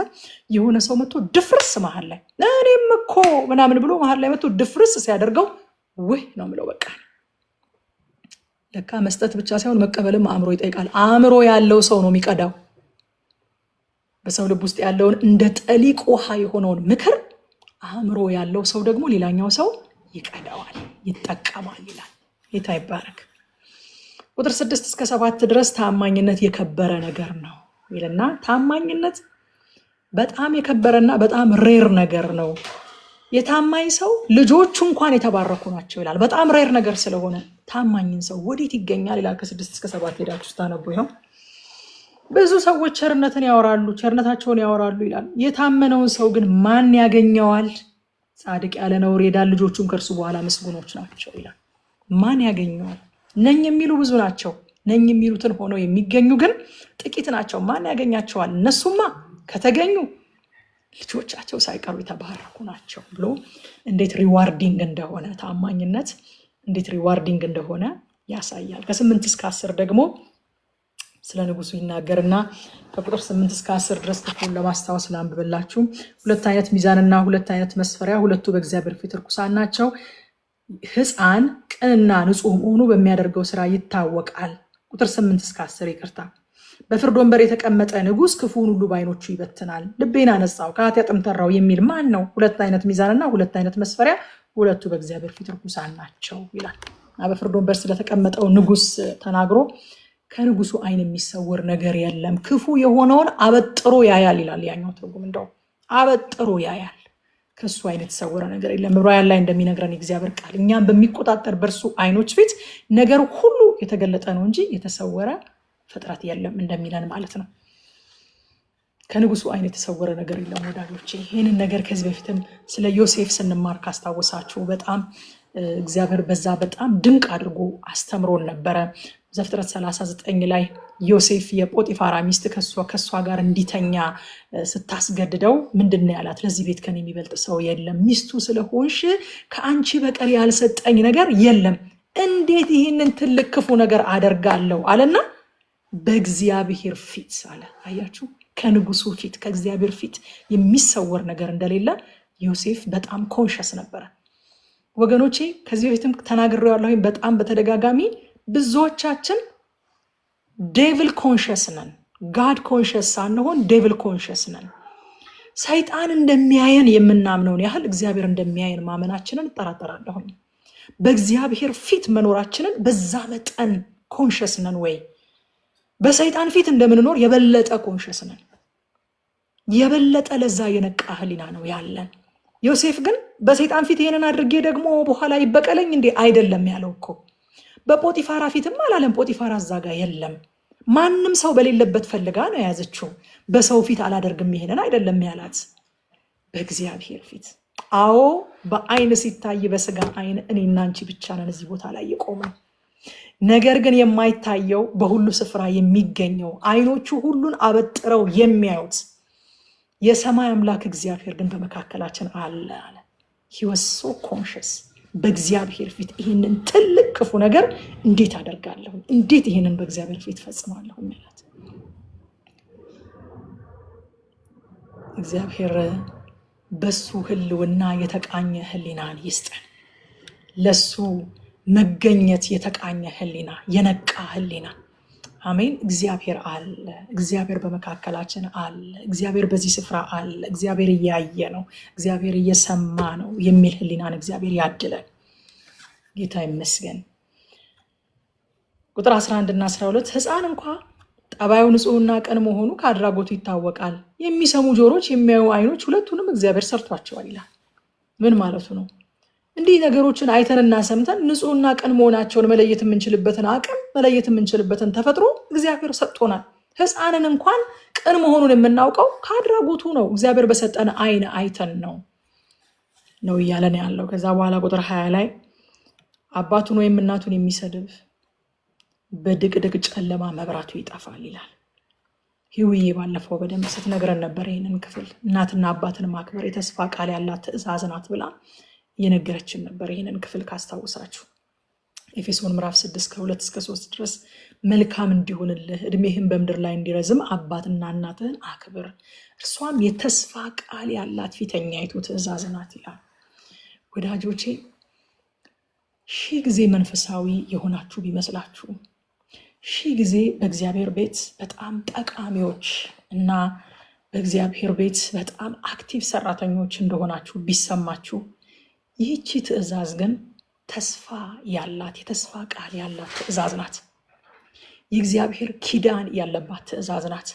የሆነ ሰው መጥቶ ድፍርስ መሀል ላይ እኔም እኮ ምናምን ብሎ መሀል ላይ መጥቶ ድፍርስ ሲያደርገው ውይ ነው የምለው። በቃ ለካ መስጠት ብቻ ሳይሆን መቀበልም አእምሮ ይጠይቃል። አእምሮ ያለው ሰው ነው የሚቀዳው። በሰው ልብ ውስጥ ያለውን እንደ ጠሊቅ ውሃ የሆነውን ምክር አእምሮ ያለው ሰው ደግሞ ሌላኛው ሰው ይቀዳዋል፣ ይጠቀማል ይላል። ጌታ ይባረክ። ቁጥር 6 እስከ 7 ድረስ ታማኝነት የከበረ ነገር ነው ይልና፣ ታማኝነት በጣም የከበረና በጣም ሬር ነገር ነው። የታማኝ ሰው ልጆቹ እንኳን የተባረኩ ናቸው ይላል። በጣም ሬር ነገር ስለሆነ ታማኝን ሰው ወዴት ይገኛል ይላል። ከ6 እስከ 7 ሄዳችሁ ስታነቡ ይኸው ብዙ ሰዎች ቸርነታቸውን ያወራሉ ይላል። የታመነውን ሰው ግን ማን ያገኘዋል? ጻድቅ ያለ ነውር ይሄዳል፣ ልጆቹም ከእርሱ በኋላ ምስጉኖች ናቸው ይላል። ማን ያገኘዋል? ነኝ የሚሉ ብዙ ናቸው፣ ነኝ የሚሉትን ሆነው የሚገኙ ግን ጥቂት ናቸው። ማን ያገኛቸዋል? እነሱማ ከተገኙ ልጆቻቸው ሳይቀሩ የተባረኩ ናቸው ብሎ እንዴት ሪዋርዲንግ እንደሆነ ታማኝነት እንዴት ሪዋርዲንግ እንደሆነ ያሳያል። ከ8 እስከ 10 ደግሞ ስለ ንጉሱ ይናገርና ከቁጥር 8 እስከ 10 ድረስ ክፍሉን ለማስታወስ ላንብብላችሁ። 2 አይነት ሚዛንና 2 አይነት መስፈሪያ፣ ሁለቱ በእግዚአብሔር ፊት ርኩሳን ናቸው። ሕፃን ቅንና ንጹህ መሆኑ በሚያደርገው ስራ ይታወቃል። ቁጥር 8 እስከ 10 ይቅርታ። በፍርድ ወንበር የተቀመጠ ንጉስ ክፉን ሁሉ በዓይኖቹ ይበትናል። ልቤን አነጻው ከኃጢአት ጠራው የሚል ማን ነው? ሁለት አይነት ሚዛንና ሁለት አይነት መስፈሪያ፣ ሁለቱ በእግዚአብሔር ፊት ርኩሳን ናቸው ይላል። በፍርድ ወንበር ስለተቀመጠው ንጉስ ተናግሮ ከንጉሱ አይን የሚሰወር ነገር የለም፣ ክፉ የሆነውን አበጥሮ ያያል ይላል ያኛው ትርጉም። እንደው አበጥሮ ያያል፣ ከሱ አይን የተሰወረ ነገር የለም። ዕብራውያን ላይ እንደሚነግረን የእግዚአብሔር ቃል እኛም በሚቆጣጠር በእርሱ አይኖች ፊት ነገር ሁሉ የተገለጠ ነው እንጂ የተሰወረ ፍጥረት የለም እንደሚለን ማለት ነው። ከንጉሱ አይን የተሰወረ ነገር የለም ወዳጆቼ። ይህንን ነገር ከዚህ በፊትም ስለ ዮሴፍ ስንማር ካስታወሳችሁ በጣም እግዚአብሔር በዛ በጣም ድንቅ አድርጎ አስተምሮን ነበረ። ዘፍጥረት 39 ላይ ዮሴፍ የጶጢፋራ ሚስት ከሷ ጋር እንዲተኛ ስታስገድደው ምንድን ያላት? ለዚህ ቤት ከኔ የሚበልጥ ሰው የለም፣ ሚስቱ ስለሆንሽ ከአንቺ በቀር ያልሰጠኝ ነገር የለም፣ እንዴት ይህንን ትልቅ ክፉ ነገር አደርጋለሁ አለና በእግዚአብሔር ፊት አለ። አያችሁ፣ ከንጉሱ ፊት ከእግዚአብሔር ፊት የሚሰወር ነገር እንደሌለ ዮሴፍ በጣም ኮንሸስ ነበረ። ወገኖቼ ከዚህ በፊትም ተናግሬው ያለሁኝ በጣም በተደጋጋሚ ብዙዎቻችን ዴቪል ኮንሸስ ነን። ጋድ ኮንሸስ ሳንሆን ዴቪል ኮንሸስ ነን። ሰይጣን እንደሚያየን የምናምነውን ያህል እግዚአብሔር እንደሚያየን ማመናችንን እጠራጠራለሁኝ። በእግዚአብሔር ፊት መኖራችንን በዛ መጠን ኮንሸስ ነን ወይ? በሰይጣን ፊት እንደምንኖር የበለጠ ኮንሸስ ነን። የበለጠ ለዛ የነቃ ህሊና ነው ያለን። ዮሴፍ ግን በሰይጣን ፊት ይሄንን አድርጌ ደግሞ በኋላ ይበቀለኝ እንዴ አይደለም ያለው እኮ። በጶጢፋራ ፊትም አላለም። ጶጢፋራ እዛ ጋር የለም። ማንም ሰው በሌለበት ፈልጋ ነው የያዘችው። በሰው ፊት አላደርግም ይሄንን አይደለም ያላት፣ በእግዚአብሔር ፊት። አዎ በአይን ሲታይ በስጋ አይን እኔና አንቺ ብቻ ነን እዚህ ቦታ ላይ የቆመን። ነገር ግን የማይታየው በሁሉ ስፍራ የሚገኘው አይኖቹ ሁሉን አበጥረው የሚያዩት የሰማይ አምላክ እግዚአብሔር ግን በመካከላችን አለ አለ። he was so conscious። በእግዚአብሔር ፊት ይህንን ትልቅ ክፉ ነገር እንዴት አደርጋለሁ? እንዴት ይህንን በእግዚአብሔር ፊት ፈጽማለሁ? ማለት እግዚአብሔር በሱ ህልውና የተቃኘ ህሊናን ይስጠን። ለሱ መገኘት የተቃኘ ህሊና፣ የነቃ ህሊና። አሜን። እግዚአብሔር አለ። እግዚአብሔር በመካከላችን አለ። እግዚአብሔር በዚህ ስፍራ አለ። እግዚአብሔር እያየ ነው። እግዚአብሔር እየሰማ ነው የሚል ህሊናን እግዚአብሔር ያድለን። ጌታ ይመስገን። ቁጥር 11 እና 12 ሕፃን እንኳ ጠባዩ ንጹሕና ቅን መሆኑ ከአድራጎቱ ይታወቃል። የሚሰሙ ጆሮች፣ የሚያዩ አይኖች ሁለቱንም እግዚአብሔር ሰርቷቸዋል ይላል። ምን ማለቱ ነው? እንዲህ ነገሮችን አይተንና ሰምተን ንጹሕና ቅን መሆናቸውን መለየት የምንችልበትን አቅም፣ መለየት የምንችልበትን ተፈጥሮ እግዚአብሔር ሰጥቶናል። ሕፃንን እንኳን ቅን መሆኑን የምናውቀው ከአድራጎቱ ነው። እግዚአብሔር በሰጠን አይን አይተን ነው እያለን ያለው። ከዛ በኋላ ቁጥር 20 ላይ አባቱን ወይም እናቱን የሚሰድብ በድቅድቅ ጨለማ መብራቱ ይጠፋል ይላል። ህውዬ ባለፈው በደንብ ስትነግረን ነበር ይህንን ክፍል። እናትና አባትን ማክበር የተስፋ ቃል ያላት ትእዛዝ ናት ብላ የነገረችን ነበር። ይህንን ክፍል ካስታውሳችሁ ኤፌሶን ምዕራፍ 6 ከ2-3 ድረስ መልካም እንዲሆንልህ እድሜህን በምድር ላይ እንዲረዝም አባትና እናትህን አክብር፣ እርሷም የተስፋ ቃል ያላት ፊተኛይቱ ትእዛዝ ናት ይላል። ወዳጆቼ 1000 ጊዜ መንፈሳዊ የሆናችሁ ቢመስላችሁ፣ 1000 ጊዜ በእግዚአብሔር ቤት በጣም ጠቃሚዎች እና በእግዚአብሔር ቤት በጣም አክቲቭ ሰራተኞች እንደሆናችሁ ቢሰማችሁ፣ ይህቺ ትእዛዝ ግን ተስፋ ያላት የተስፋ ቃል ያላት ትእዛዝ ናት። የእግዚአብሔር ኪዳን ያለባት ትእዛዝ ናት።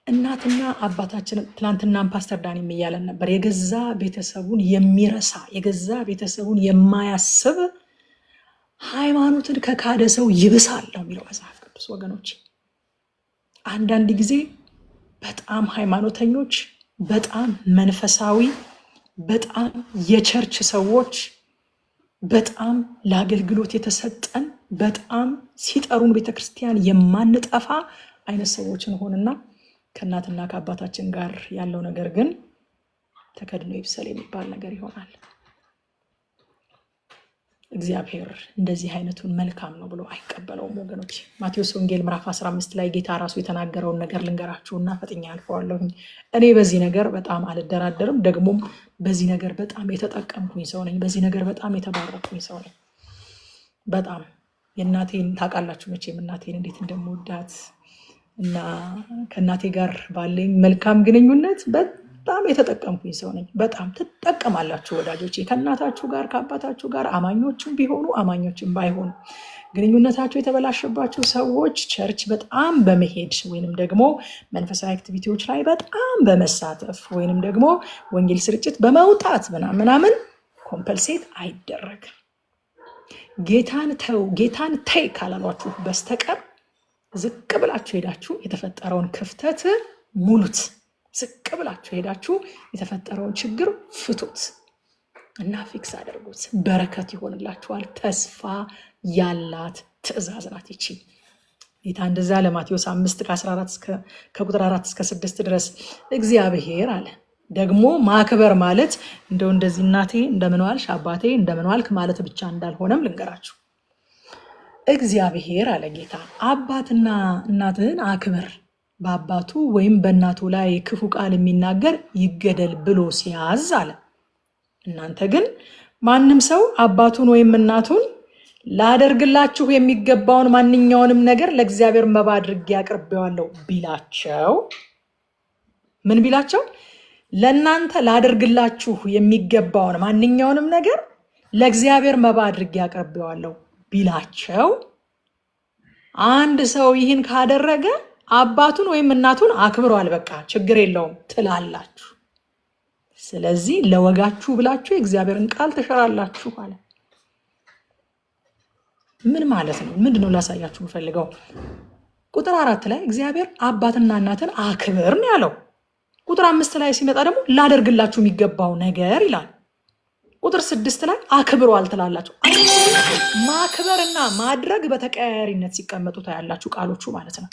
እናትና አባታችን ትላንትናም ፓስተር ዳኒ እያለን ነበር፣ የገዛ ቤተሰቡን የሚረሳ የገዛ ቤተሰቡን የማያስብ ሃይማኖትን ከካደ ሰው ይብሳል ነው የሚለው መጽሐፍ ቅዱስ። ወገኖች አንዳንድ ጊዜ በጣም ሃይማኖተኞች፣ በጣም መንፈሳዊ፣ በጣም የቸርች ሰዎች፣ በጣም ለአገልግሎት የተሰጠን፣ በጣም ሲጠሩን ቤተክርስቲያን የማንጠፋ አይነት ሰዎች እንሆንና ከእናትና ከአባታችን ጋር ያለው ነገር ግን ተከድኖ ይብሰል የሚባል ነገር ይሆናል። እግዚአብሔር እንደዚህ አይነቱን መልካም ነው ብሎ አይቀበለውም ወገኖች። ማቴዎስ ወንጌል ምዕራፍ 15 ላይ ጌታ ራሱ የተናገረውን ነገር ልንገራችሁና ፈጥኛ አልፈዋለሁኝ። እኔ በዚህ ነገር በጣም አልደራደርም፣ ደግሞም በዚህ ነገር በጣም የተጠቀምኩኝ ሰው ነኝ። በዚህ ነገር በጣም የተባረኩኝ ሰው ነኝ። በጣም የእናቴን ታውቃላችሁ መቼም እናቴን እንዴት እንደምወዳት እና ከእናቴ ጋር ባለኝ መልካም ግንኙነት በጣም የተጠቀምኩኝ ሰው ነኝ። በጣም ትጠቀማላችሁ ወዳጆቼ፣ ከእናታችሁ ጋር ከአባታችሁ ጋር አማኞችም ቢሆኑ አማኞችም ባይሆኑ ግንኙነታቸው የተበላሸባቸው ሰዎች ቸርች በጣም በመሄድ ወይንም ደግሞ መንፈሳዊ አክቲቪቲዎች ላይ በጣም በመሳተፍ ወይንም ደግሞ ወንጌል ስርጭት በመውጣት ምናምን ኮምፐልሴት አይደረግም። ጌታን ተይ ካላሏችሁ በስተቀር ዝቅ ብላችሁ ሄዳችሁ የተፈጠረውን ክፍተት ሙሉት። ዝቅ ብላችሁ ሄዳችሁ የተፈጠረውን ችግር ፍቱት እና ፊክስ አድርጉት። በረከት ይሆንላችኋል። ተስፋ ያላት ትእዛዝ ናት ይቺ። ጌታ እንደዛ ለማቴዎስ 5 ከቁጥር 4 እስከ 6 ድረስ እግዚአብሔር አለ። ደግሞ ማክበር ማለት እንደው እንደዚህ እናቴ እንደምን ዋልሽ አባቴ እንደምን ዋልክ ማለት ብቻ እንዳልሆነም ልንገራችሁ። እግዚአብሔር አለ ጌታ አባትና እናትህን አክብር፣ በአባቱ ወይም በእናቱ ላይ ክፉ ቃል የሚናገር ይገደል ብሎ ሲያዝ አለ። እናንተ ግን ማንም ሰው አባቱን ወይም እናቱን ላደርግላችሁ የሚገባውን ማንኛውንም ነገር ለእግዚአብሔር መባ አድርጌ አቅርቤዋለሁ ቢላቸው፣ ምን ቢላቸው? ለእናንተ ላደርግላችሁ የሚገባውን ማንኛውንም ነገር ለእግዚአብሔር መባ አድርጌ አቅርቤዋለሁ ቢላቸው፣ አንድ ሰው ይህን ካደረገ አባቱን ወይም እናቱን አክብሯል፣ በቃ ችግር የለውም ትላላችሁ። ስለዚህ ለወጋችሁ ብላችሁ የእግዚአብሔርን ቃል ትሸራላችሁ አለ። ምን ማለት ነው? ምንድነው ላሳያችሁ የምፈልገው? ቁጥር 4 ላይ እግዚአብሔር አባትና እናትን አክብር ነው ያለው። ቁጥር 5 ላይ ሲመጣ ደግሞ ላደርግላችሁ የሚገባው ነገር ይላል። ቁጥር 6 ላይ አክብሯል ትላላችሁ። ማክበርና ማድረግ በተቀያያሪነት ሲቀመጡ ታያላችሁ ቃሎቹ ማለት ነው።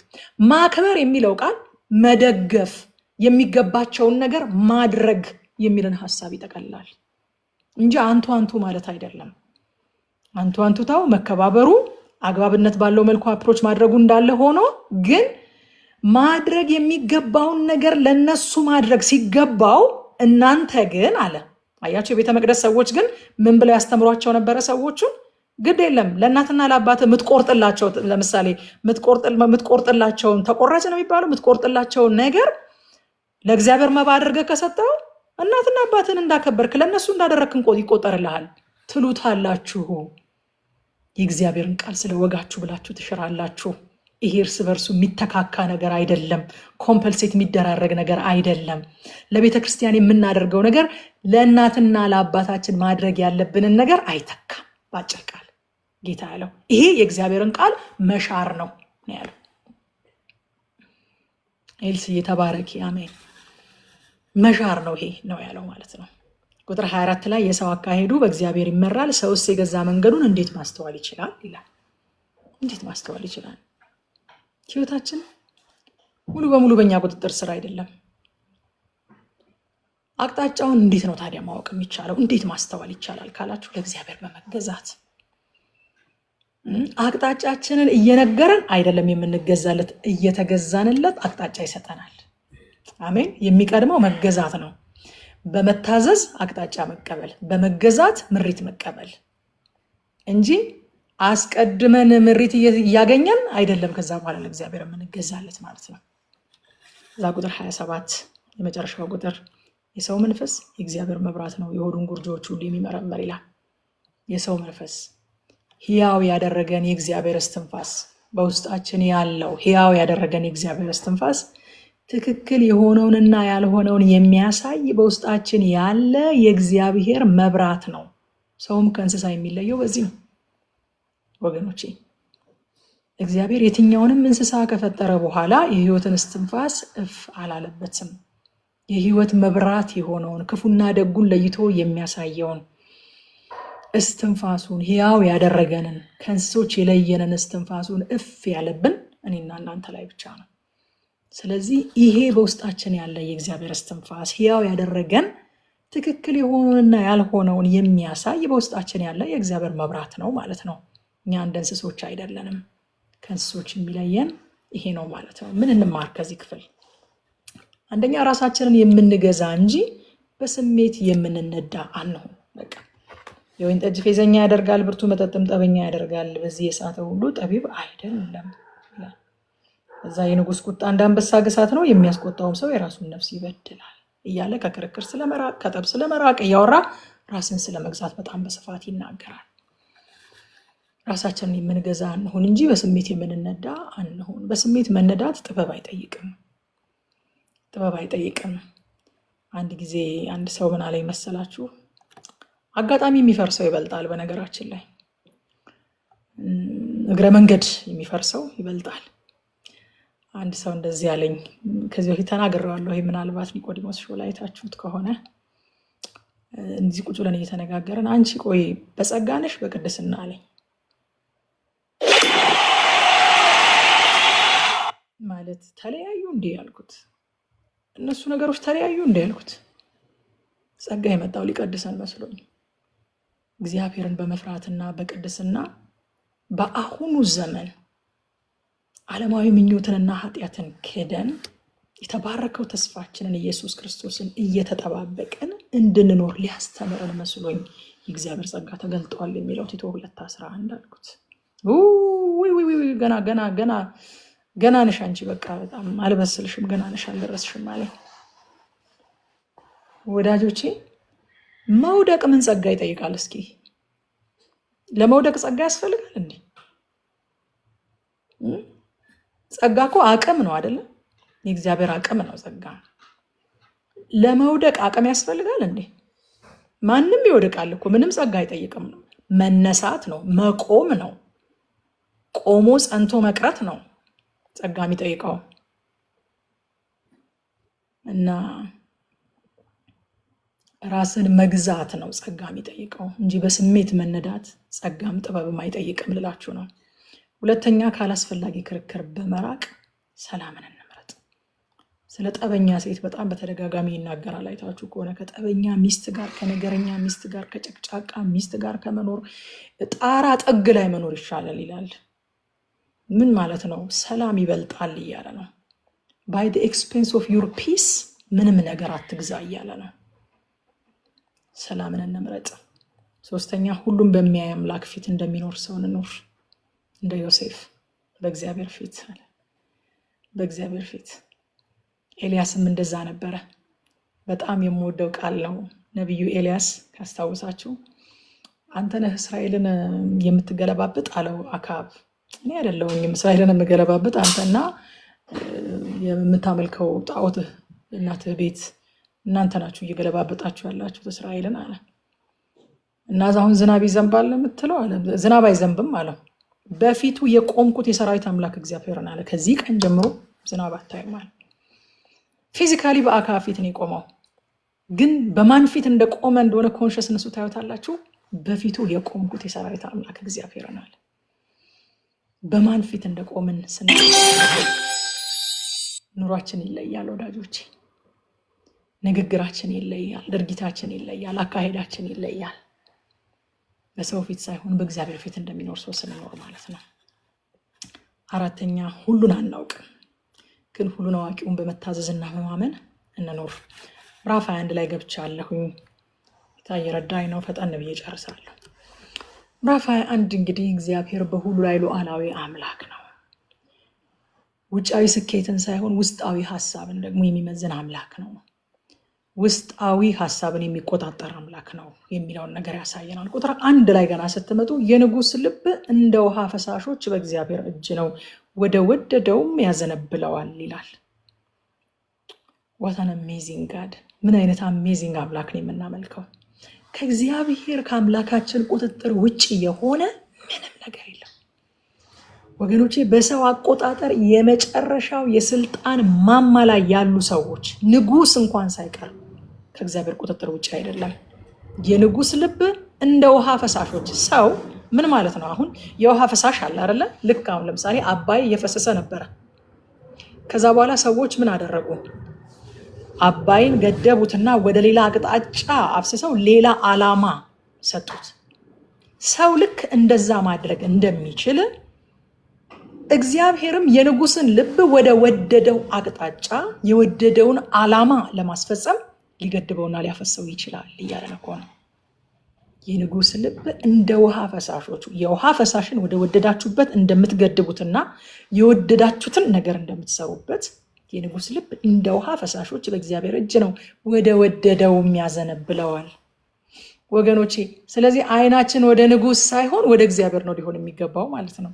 ማክበር የሚለው ቃል መደገፍ፣ የሚገባቸውን ነገር ማድረግ የሚልን ሀሳብ ይጠቀልላል እንጂ አንቱ ማለት አይደለም። አንቱታው መከባበሩ አግባብነት ባለው መልኩ አፕሮች ማድረጉ እንዳለ ሆኖ ግን ማድረግ የሚገባውን ነገር ለነሱ ማድረግ ሲገባው እናንተ ግን አለ። አያቸው የቤተ መቅደስ ሰዎች ግን ምን ብለው ያስተምሯቸው ነበረ? ሰዎቹን ግድ የለም ለእናትና ለአባት የምትቆርጥላቸው፣ ለምሳሌ የምትቆርጥላቸውን ተቆራጭ ነው የሚባለው፣ የምትቆርጥላቸውን ነገር ለእግዚአብሔር መባ አድርገህ ከሰጠው እናትና አባትን እንዳከበርክ ለእነሱ እንዳደረግክ ይቆጠርልሃል ትሉታላችሁ። የእግዚአብሔርን ቃል ስለወጋችሁ ብላችሁ ትሽራላችሁ። ይሄ እርስ በርሱ የሚተካካ ነገር አይደለም። ኮምፐልሴት የሚደራረግ ነገር አይደለም። ለቤተ ክርስቲያን የምናደርገው ነገር ለእናትና ለአባታችን ማድረግ ያለብንን ነገር አይተካም። ባጭር ቃል ጌታ ያለው ይሄ የእግዚአብሔርን ቃል መሻር ነው ያለው። ኤልስ የተባረኪ አሜን። መሻር ነው ይሄ ነው ያለው ማለት ነው። ቁጥር 24 ላይ የሰው አካሄዱ በእግዚአብሔር ይመራል፣ ሰውስ የገዛ መንገዱን እንዴት ማስተዋል ይችላል ይላል። እንዴት ማስተዋል ይችላል? ህይወታችን ሙሉ በሙሉ በእኛ ቁጥጥር ስር አይደለም። አቅጣጫውን እንዴት ነው ታዲያ ማወቅ የሚቻለው? እንዴት ማስተዋል ይቻላል ካላችሁ ለእግዚአብሔር በመገዛት። አቅጣጫችንን እየነገረን አይደለም የምንገዛለት፣ እየተገዛንለት አቅጣጫ ይሰጠናል። አሜን። የሚቀድመው መገዛት ነው። በመታዘዝ አቅጣጫ መቀበል፣ በመገዛት ምሪት መቀበል እንጂ አስቀድመን ምሪት እያገኘን አይደለም ከዛ በኋላ ለእግዚአብሔር የምንገዛለት ማለት ነው። እዛ ቁጥር 27 የመጨረሻው ቁጥር የሰው መንፈስ የእግዚአብሔር መብራት ነው፣ የሆዱን ጉርጆች ሁሉ የሚመረመር ይላል። የሰው መንፈስ ሕያው ያደረገን የእግዚአብሔር እስትንፋስ፣ በውስጣችን ያለው ሕያው ያደረገን የእግዚአብሔር እስትንፋስ ትክክል የሆነውንና ያልሆነውን የሚያሳይ በውስጣችን ያለ የእግዚአብሔር መብራት ነው። ሰውም ከእንስሳ የሚለየው በዚህ ነው ወገኖቼ። እግዚአብሔር የትኛውንም እንስሳ ከፈጠረ በኋላ የሕይወትን እስትንፋስ እፍ አላለበትም። የሕይወት መብራት የሆነውን ክፉና ደጉን ለይቶ የሚያሳየውን እስትንፋሱን ሕያው ያደረገንን ከእንስሶች የለየንን እስትንፋሱን እፍ ያለብን እኔና እናንተ ላይ ብቻ ነው። ስለዚህ ይሄ በውስጣችን ያለ የእግዚአብሔር እስትንፋስ ሕያው ያደረገን ትክክል የሆነውንና ያልሆነውን የሚያሳይ በውስጣችን ያለ የእግዚአብሔር መብራት ነው ማለት ነው። እኛ እንደ እንስሶች አይደለንም። ከእንስሶች የሚለየን ይሄ ነው ማለት ነው። ምን እንማር ከዚህ ክፍል? አንደኛ ራሳችንን የምንገዛ እንጂ በስሜት የምንነዳ አንሁን። በቃ የወይን ጠጅ ፌዘኛ ያደርጋል፣ ብርቱ መጠጥም ጠበኛ ያደርጋል። በዚህ የሳተ ሁሉ ጠቢብ አይደለም። እዛ የንጉሥ ቁጣ እንዳንበሳ ግሳት ነው፣ የሚያስቆጣውም ሰው የራሱን ነፍስ ይበድላል እያለ ከክርክር ስለመራቅ ከጠብ ስለመራቅ እያወራ ራስን ስለመግዛት በጣም በስፋት ይናገራል። ራሳችንን የምንገዛ አንሁን እንጂ በስሜት የምንነዳ አንሁን። በስሜት መነዳት ጥበብ አይጠይቅም። አንድ ጊዜ አንድ ሰው ምን አለኝ መሰላችሁ? አጋጣሚ የሚፈርሰው ይበልጣል። በነገራችን ላይ እግረ መንገድ የሚፈርሰው ይበልጣል። አንድ ሰው እንደዚህ ያለኝ ከዚህ በፊት ተናግሬዋለሁ። ይሄ ምናልባት ኒቆዲሞስ ሾው ላይ አይታችሁት ከሆነ እንዚህ ቁጭ ብለን እየተነጋገርን አንቺ ቆይ በጸጋ ነሽ በቅድስና አለኝ። ማለት ተለያዩ እንዴ ያልኩት፣ እነሱ ነገሮች ተለያዩ እንዴ ያልኩት። ጸጋ የመጣው ሊቀድሰን መስሎኝ እግዚአብሔርን በመፍራትና በቅድስና በአሁኑ ዘመን ዓለማዊ ምኞትንና ኃጢአትን ክደን የተባረከው ተስፋችንን ኢየሱስ ክርስቶስን እየተጠባበቅን እንድንኖር ሊያስተምረን መስሎኝ የእግዚአብሔር ጸጋ ተገልጧል የሚለው ቲቶ 2:11 አልኩት። ገና ነሽ አንቺ፣ በቃ በጣም አልበስልሽም፣ ገና ነሽ አልደረስሽም አለኝ። ወዳጆቼ መውደቅ ምን ጸጋ ይጠይቃል? እስኪ ለመውደቅ ጸጋ ያስፈልጋል እንዴ? ጸጋ እኮ አቅም ነው አይደለም? የእግዚአብሔር አቅም ነው ጸጋ። ለመውደቅ አቅም ያስፈልጋል እንዴ? ማንም ይወድቃል እኮ፣ ምንም ጸጋ አይጠይቅም። መነሳት ነው፣ መቆም ነው፣ ቆሞ ጸንቶ መቅረት ነው ጸጋ የሚጠይቀው። እና ራስን መግዛት ነው ጸጋ የሚጠይቀው እንጂ በስሜት መነዳት ጸጋም ጥበብም አይጠይቅም ልላችሁ ነው። ሁለተኛ ካላስፈላጊ ክርክር በመራቅ ሰላምን እንምረጥ። ስለ ጠበኛ ሴት በጣም በተደጋጋሚ ይናገራል። አይታችሁ ከሆነ ከጠበኛ ሚስት ጋር፣ ከነገረኛ ሚስት ጋር፣ ከጨቅጫቃ ሚስት ጋር ከመኖር ጣራ ጥግ ላይ መኖር ይሻላል ይላል። ምን ማለት ነው? ሰላም ይበልጣል እያለ ነው። by the expense of your peace ምንም ነገር አትግዛ እያለ ነው። ሰላምን እንምረጥ። ሶስተኛ ሁሉም በሚያይ አምላክ ፊት እንደሚኖር ሰው እንኖር። እንደ ዮሴፍ በእግዚአብሔር ፊት። ኤልያስም እንደዛ ነበረ። በጣም የምወደው ቃል ነው። ነቢዩ ኤልያስ ካስታውሳችሁ አንተ ነህ እስራኤልን የምትገለባብጥ አለው አክዓብ። እኔ አይደለሁኝም እስራኤልን የምገለባብጥ፣ አንተና የምታመልከው ጣዖትህ እናትህ ቤት እናንተ ናችሁ እየገለባበጣችሁ ያላችሁት እስራኤልን አለ። እና አሁን ዝናብ ይዘንባል የምትለው አለ። ዝናብ አይዘንብም አለው። በፊቱ የቆምኩት የሰራዊት አምላክ እግዚአብሔርን አለ። ከዚህ ቀን ጀምሮ ዝናብ አታይም አለ። ፊዚካሊ በአክዓብ ፊት ነው የቆመው። ግን በማን ፊት እንደቆመ እንደሆነ ኮንሽስነሱ ታዩታላችሁ። በፊቱ የቆምኩት የሰራዊት አምላክ እግዚአብሔርን አለ። በማን ፊት እንደቆምን ኑሯችን ይለያል ወዳጆቼ። ንግግራችን ይለያል፣ ድርጊታችን ይለያል፣ አካሄዳችን ይለያል። በሰው ፊት ሳይሆን በእግዚአብሔር ፊት እንደሚኖር ሰው ስንኖር ማለት ነው። አራተኛ ሁሉን አናውቅም፣ ግን ሁሉን አዋቂውን በመታዘዝና በማመን እንኖር። ምዕራፍ 21 ላይ ገብቻለሁኝ። ጌታ እየረዳኝ ነው። ፈጠን ብዬ ጨርሳለሁ። ምዕራፍ 21 እንግዲህ እግዚአብሔር በሁሉ ላይ ሉዓላዊ አምላክ ነው። ውጫዊ ስኬትን ሳይሆን ውስጣዊ ሀሳብን ደግሞ የሚመዝን አምላክ ነው። ውስጣዊ ሀሳብን የሚቆጣጠር አምላክ ነው የሚለውን ነገር ያሳየናል። ቁጥር 1 ላይ ገና ስትመጡ የንጉሥ ልብ እንደ ውሃ ፈሳሾች በእግዚአብሔር እጅ ነው፣ ወደ ወደደውም ያዘነብለዋል ይላል። ዋት አን አሜዚንግ ጋድ! ምን አይነት አሜዚንግ አምላክ ነው የምናመልከው! ከእግዚአብሔር ከአምላካችን ቁጥጥር ውጭ የሆነ ምንም ነገር የለም ወገኖቼ። በሰው አቆጣጠር የመጨረሻው የስልጣን ማማ ላይ ያሉ ሰዎች ንጉሥ እንኳን ሳይቀር ከእግዚአብሔር ቁጥጥር ውጭ አይደለም። የንጉሥ ልብ እንደ ውሃ ፈሳሾች። ሰው ምን ማለት ነው? አሁን የውሃ ፈሳሽ አለ አይደለ? ልክ አሁን ለምሳሌ አባይ እየፈሰሰ ነበረ። ከዛ በኋላ ሰዎች ምን አደረጉ? አባይን ገደቡትና ወደ ሌላ አቅጣጫ አፍስሰው ሌላ ዓላማ ሰጡት። ሰው ልክ እንደዛ ማድረግ እንደሚችል እግዚአብሔርም የንጉሥን ልብ ወደ ወደደው አቅጣጫ የወደደውን ዓላማ ለማስፈጸም ሊገድበውና ሊያፈሰው ይችላል እያለ እኮ ነው። የንጉሥ ልብ እንደ ውሃ ፈሳሾቹ የውሃ ፈሳሽን ወደ ወደዳችሁበት እንደምትገድቡትና የወደዳችሁትን ነገር እንደምትሰሩበት የንጉሥ ልብ እንደ ውሃ ፈሳሾች በእግዚአብሔር እጅ ነው፣ ወደ ወደደውም ያዘነብለዋል። ወገኖቼ ስለዚህ አይናችን ወደ ንጉሥ ሳይሆን ወደ እግዚአብሔር ነው ሊሆን የሚገባው ማለት ነው።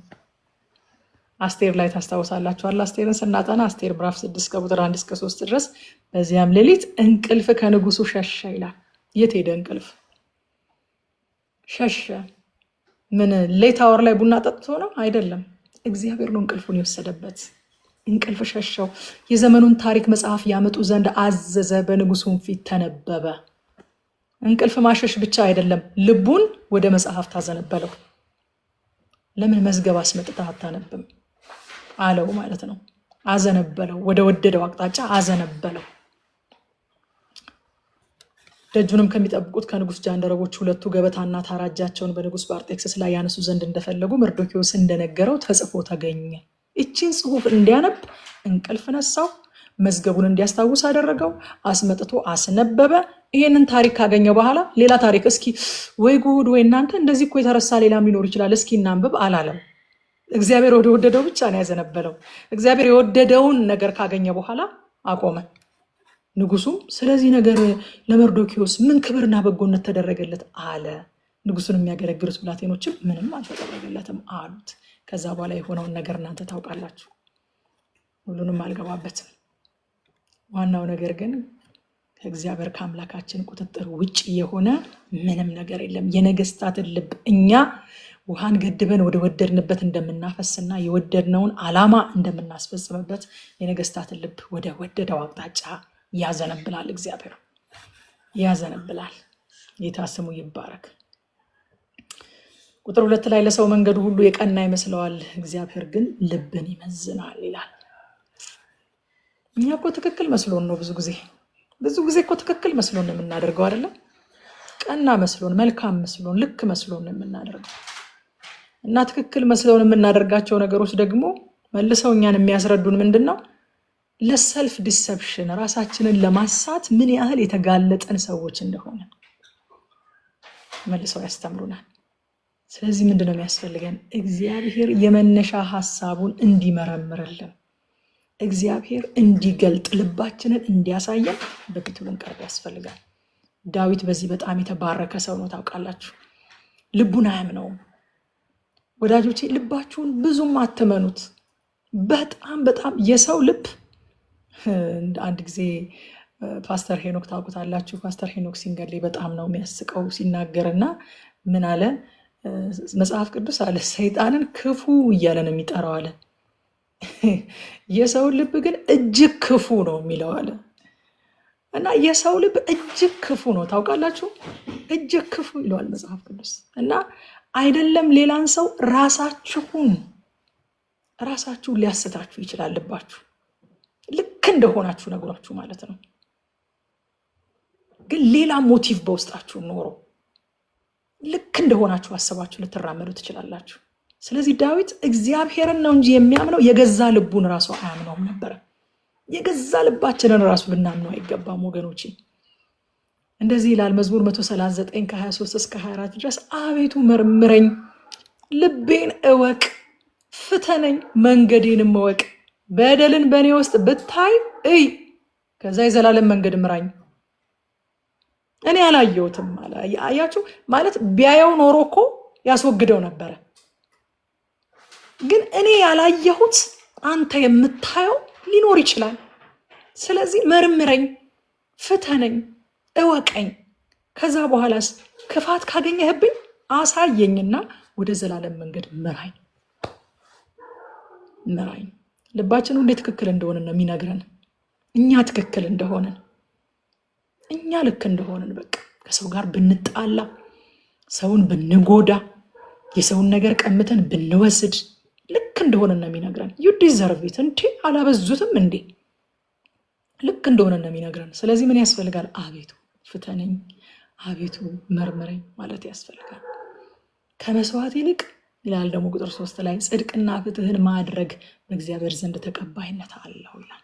አስቴር ላይ ታስታውሳላችኋል። አስቴርን ስናጠና አስቴር ምዕራፍ 6 ከቁጥር 1 እስከ 3 ድረስ በዚያም ሌሊት እንቅልፍ ከንጉሱ ሸሸ ይላል። የት ሄደ እንቅልፍ? ሸሸ። ምን ሌት አወር ላይ ቡና ጠጥቶ ነው? አይደለም። እግዚአብሔር ነው እንቅልፉን የወሰደበት። እንቅልፍ ሸሸው። የዘመኑን ታሪክ መጽሐፍ ያመጡ ዘንድ አዘዘ፣ በንጉሱም ፊት ተነበበ። እንቅልፍ ማሸሽ ብቻ አይደለም፣ ልቡን ወደ መጽሐፍ ታዘነበለው። ለምን መዝገብ አስመጥተህ አታነብም አለው ማለት ነው። አዘነበለው፣ ወደ ወደደው አቅጣጫ አዘነበለው። ደጁንም ከሚጠብቁት ከንጉስ ጃንደረቦች ሁለቱ ገበታና ታራጃቸውን በንጉስ በአርጤክስስ ላይ ያነሱ ዘንድ እንደፈለጉ መርዶኪዎስ እንደነገረው ተጽፎ ተገኘ። እቺን ጽሑፍ እንዲያነብ እንቅልፍ ነሳው፣ መዝገቡን እንዲያስታውስ አደረገው፣ አስመጥቶ አስነበበ። ይሄንን ታሪክ ካገኘ በኋላ ሌላ ታሪክ እስኪ ወይ ጉድ ወይ እናንተ እንደዚህ እኮ የተረሳ ሌላም ሊኖር ይችላል እስኪ እናንብብ አላለም። እግዚአብሔር ወደ ወደደው ብቻ ነው ያዘነበለው። እግዚአብሔር የወደደውን ነገር ካገኘ በኋላ አቆመ። ንጉሱም ስለዚህ ነገር ለመርዶኪዎስ ምን ክብርና በጎነት ተደረገለት አለ። ንጉሱን የሚያገለግሉት ብላቴኖችም ምንም አልተደረገለትም አሉት። ከዛ በኋላ የሆነውን ነገር እናንተ ታውቃላችሁ። ሁሉንም አልገባበትም። ዋናው ነገር ግን ከእግዚአብሔር ከአምላካችን ቁጥጥር ውጭ የሆነ ምንም ነገር የለም። የነገስታትን ልብ እኛ ውሃን ገድበን ወደ ወደድንበት እንደምናፈስና የወደድነውን ዓላማ እንደምናስፈጽምበት የነገስታትን ልብ ወደ ወደደው አቅጣጫ ያዘነብላል። እግዚአብሔር ያዘነብላል። ጌታ ስሙ ይባረክ። ቁጥር 2 ላይ ለሰው መንገዱ ሁሉ የቀና ይመስለዋል፣ እግዚአብሔር ግን ልብን ይመዝናል ይላል። እኛ እኮ ትክክል መስሎን ነው ብዙ ጊዜ እኮ ትክክል መስሎን ነው የምናደርገው አይደለም? ቀና መስሎን፣ መልካም መስሎን፣ ልክ መስሎን ነው የምናደርገው። እና ትክክል መስሎን የምናደርጋቸው ነገሮች ደግሞ መልሰው እኛን የሚያስረዱን ምንድነው? ለሰልፍ ዲሰፕሽን፣ ራሳችንን ለማሳት ምን ያህል የተጋለጠን ሰዎች እንደሆነ መልሰው ያስተምሩናል። ስለዚህ ምንድነው የሚያስፈልገን? እግዚአብሔር የመነሻ ሐሳቡን እንዲመረምርልን፣ እግዚአብሔር እንዲገልጥ፣ ልባችንን እንዲያሳየን በፊቱ ልንቀርብ ያስፈልጋል። ዳዊት በዚህ በጣም የተባረከ ሰው ነው። ታውቃላችሁ፣ ልቡን አያምነውም። ወዳጆቼ ልባችሁን ብዙም አትመኑት። በጣም የሰው ልብ አንድ ጊዜ ፓስተር ሄኖክ ታውቁታላችሁ። ፓስተር ሄኖክ ሲንገሌ በጣም ነው የሚያስቀው ሲናገርና ምን አለ? መጽሐፍ ቅዱስ አለ ሰይጣንን ክፉ እያለ ነው የሚጠራው አለ። የሰው ልብ ግን እጅግ ክፉ ነው የሚለው አለ። እና የሰው ልብ እጅግ ክፉ ነው ታውቃላችሁ፣ እጅግ ክፉ ይለዋል መጽሐፍ ቅዱስ። እና አይደለም ሌላን ሰው ራሳችሁን ሊያስታችሁ ይችላል። ልባችሁ ልክ እንደሆናችሁ ነግራችሁ ማለት ነው። ግን ሌላ ሞቲቭ በውስጣችሁ ኖሮ ልክ እንደሆናችሁ አስባችሁ ልትራመዱ ትችላላችሁ። ስለዚህ ዳዊት እግዚአብሔርን ነው እንጂ የሚያምነው የገዛ ልቡን ራሱ አያምነውም ነበረ። የገዛ ልባችንን ራሱ ልናምነው አይገባም ወገኖቼ። እንደዚህ ይላል መዝሙር 139 ከ23 እስከ 24 ድረስ፣ አቤቱ መርምረኝ፣ ልቤን እወቅ፣ ፍተነኝ፣ መንገዴንም እወቅ። በደልን በእኔ ውስጥ ብታይ እይ፣ ከዛ የዘላለም መንገድ ምራኝ። እኔ አላየሁትም አለ። አያችሁ ማለት ቢያየው ኖሮ እኮ ያስወግደው ነበረ። ግን እኔ ያላየሁት አንተ የምታየው ሊኖር ይችላል። ስለዚህ መርምረኝ፣ ፍተነኝ፣ እወቀኝ። ከዛ በኋላስ ክፋት ካገኘህብኝ አሳየኝና ወደ ዘላለም መንገድ ምራኝ። ልባችን ሁሌ ትክክል እንደሆነ ነው የሚነግረን። እኛ ትክክል እንደሆነን፣ እኛ ልክ እንደሆነን፣ በቃ ከሰው ጋር ብንጣላ፣ ሰውን ብንጎዳ፣ የሰውን ነገር ቀምተን ብንወስድ ልክ እንደሆነ ነው የሚነግረን። ዩ ዲዘርቭ ኢት እንዴ አላበዙትም እንዴ? ልክ እንደሆነ ነው የሚነግረን። ስለዚህ ምን ያስፈልጋል? አቤቱ ፍተነኝ፣ አቤቱ መርምረኝ ማለት ያስፈልጋል። ከመስዋዕት ይልቅ ይላል ደግሞ ቁጥር 3 ላይ ጽድቅና ፍትህን ማድረግ በእግዚአብሔር ዘንድ ተቀባይነት አለው ይላል።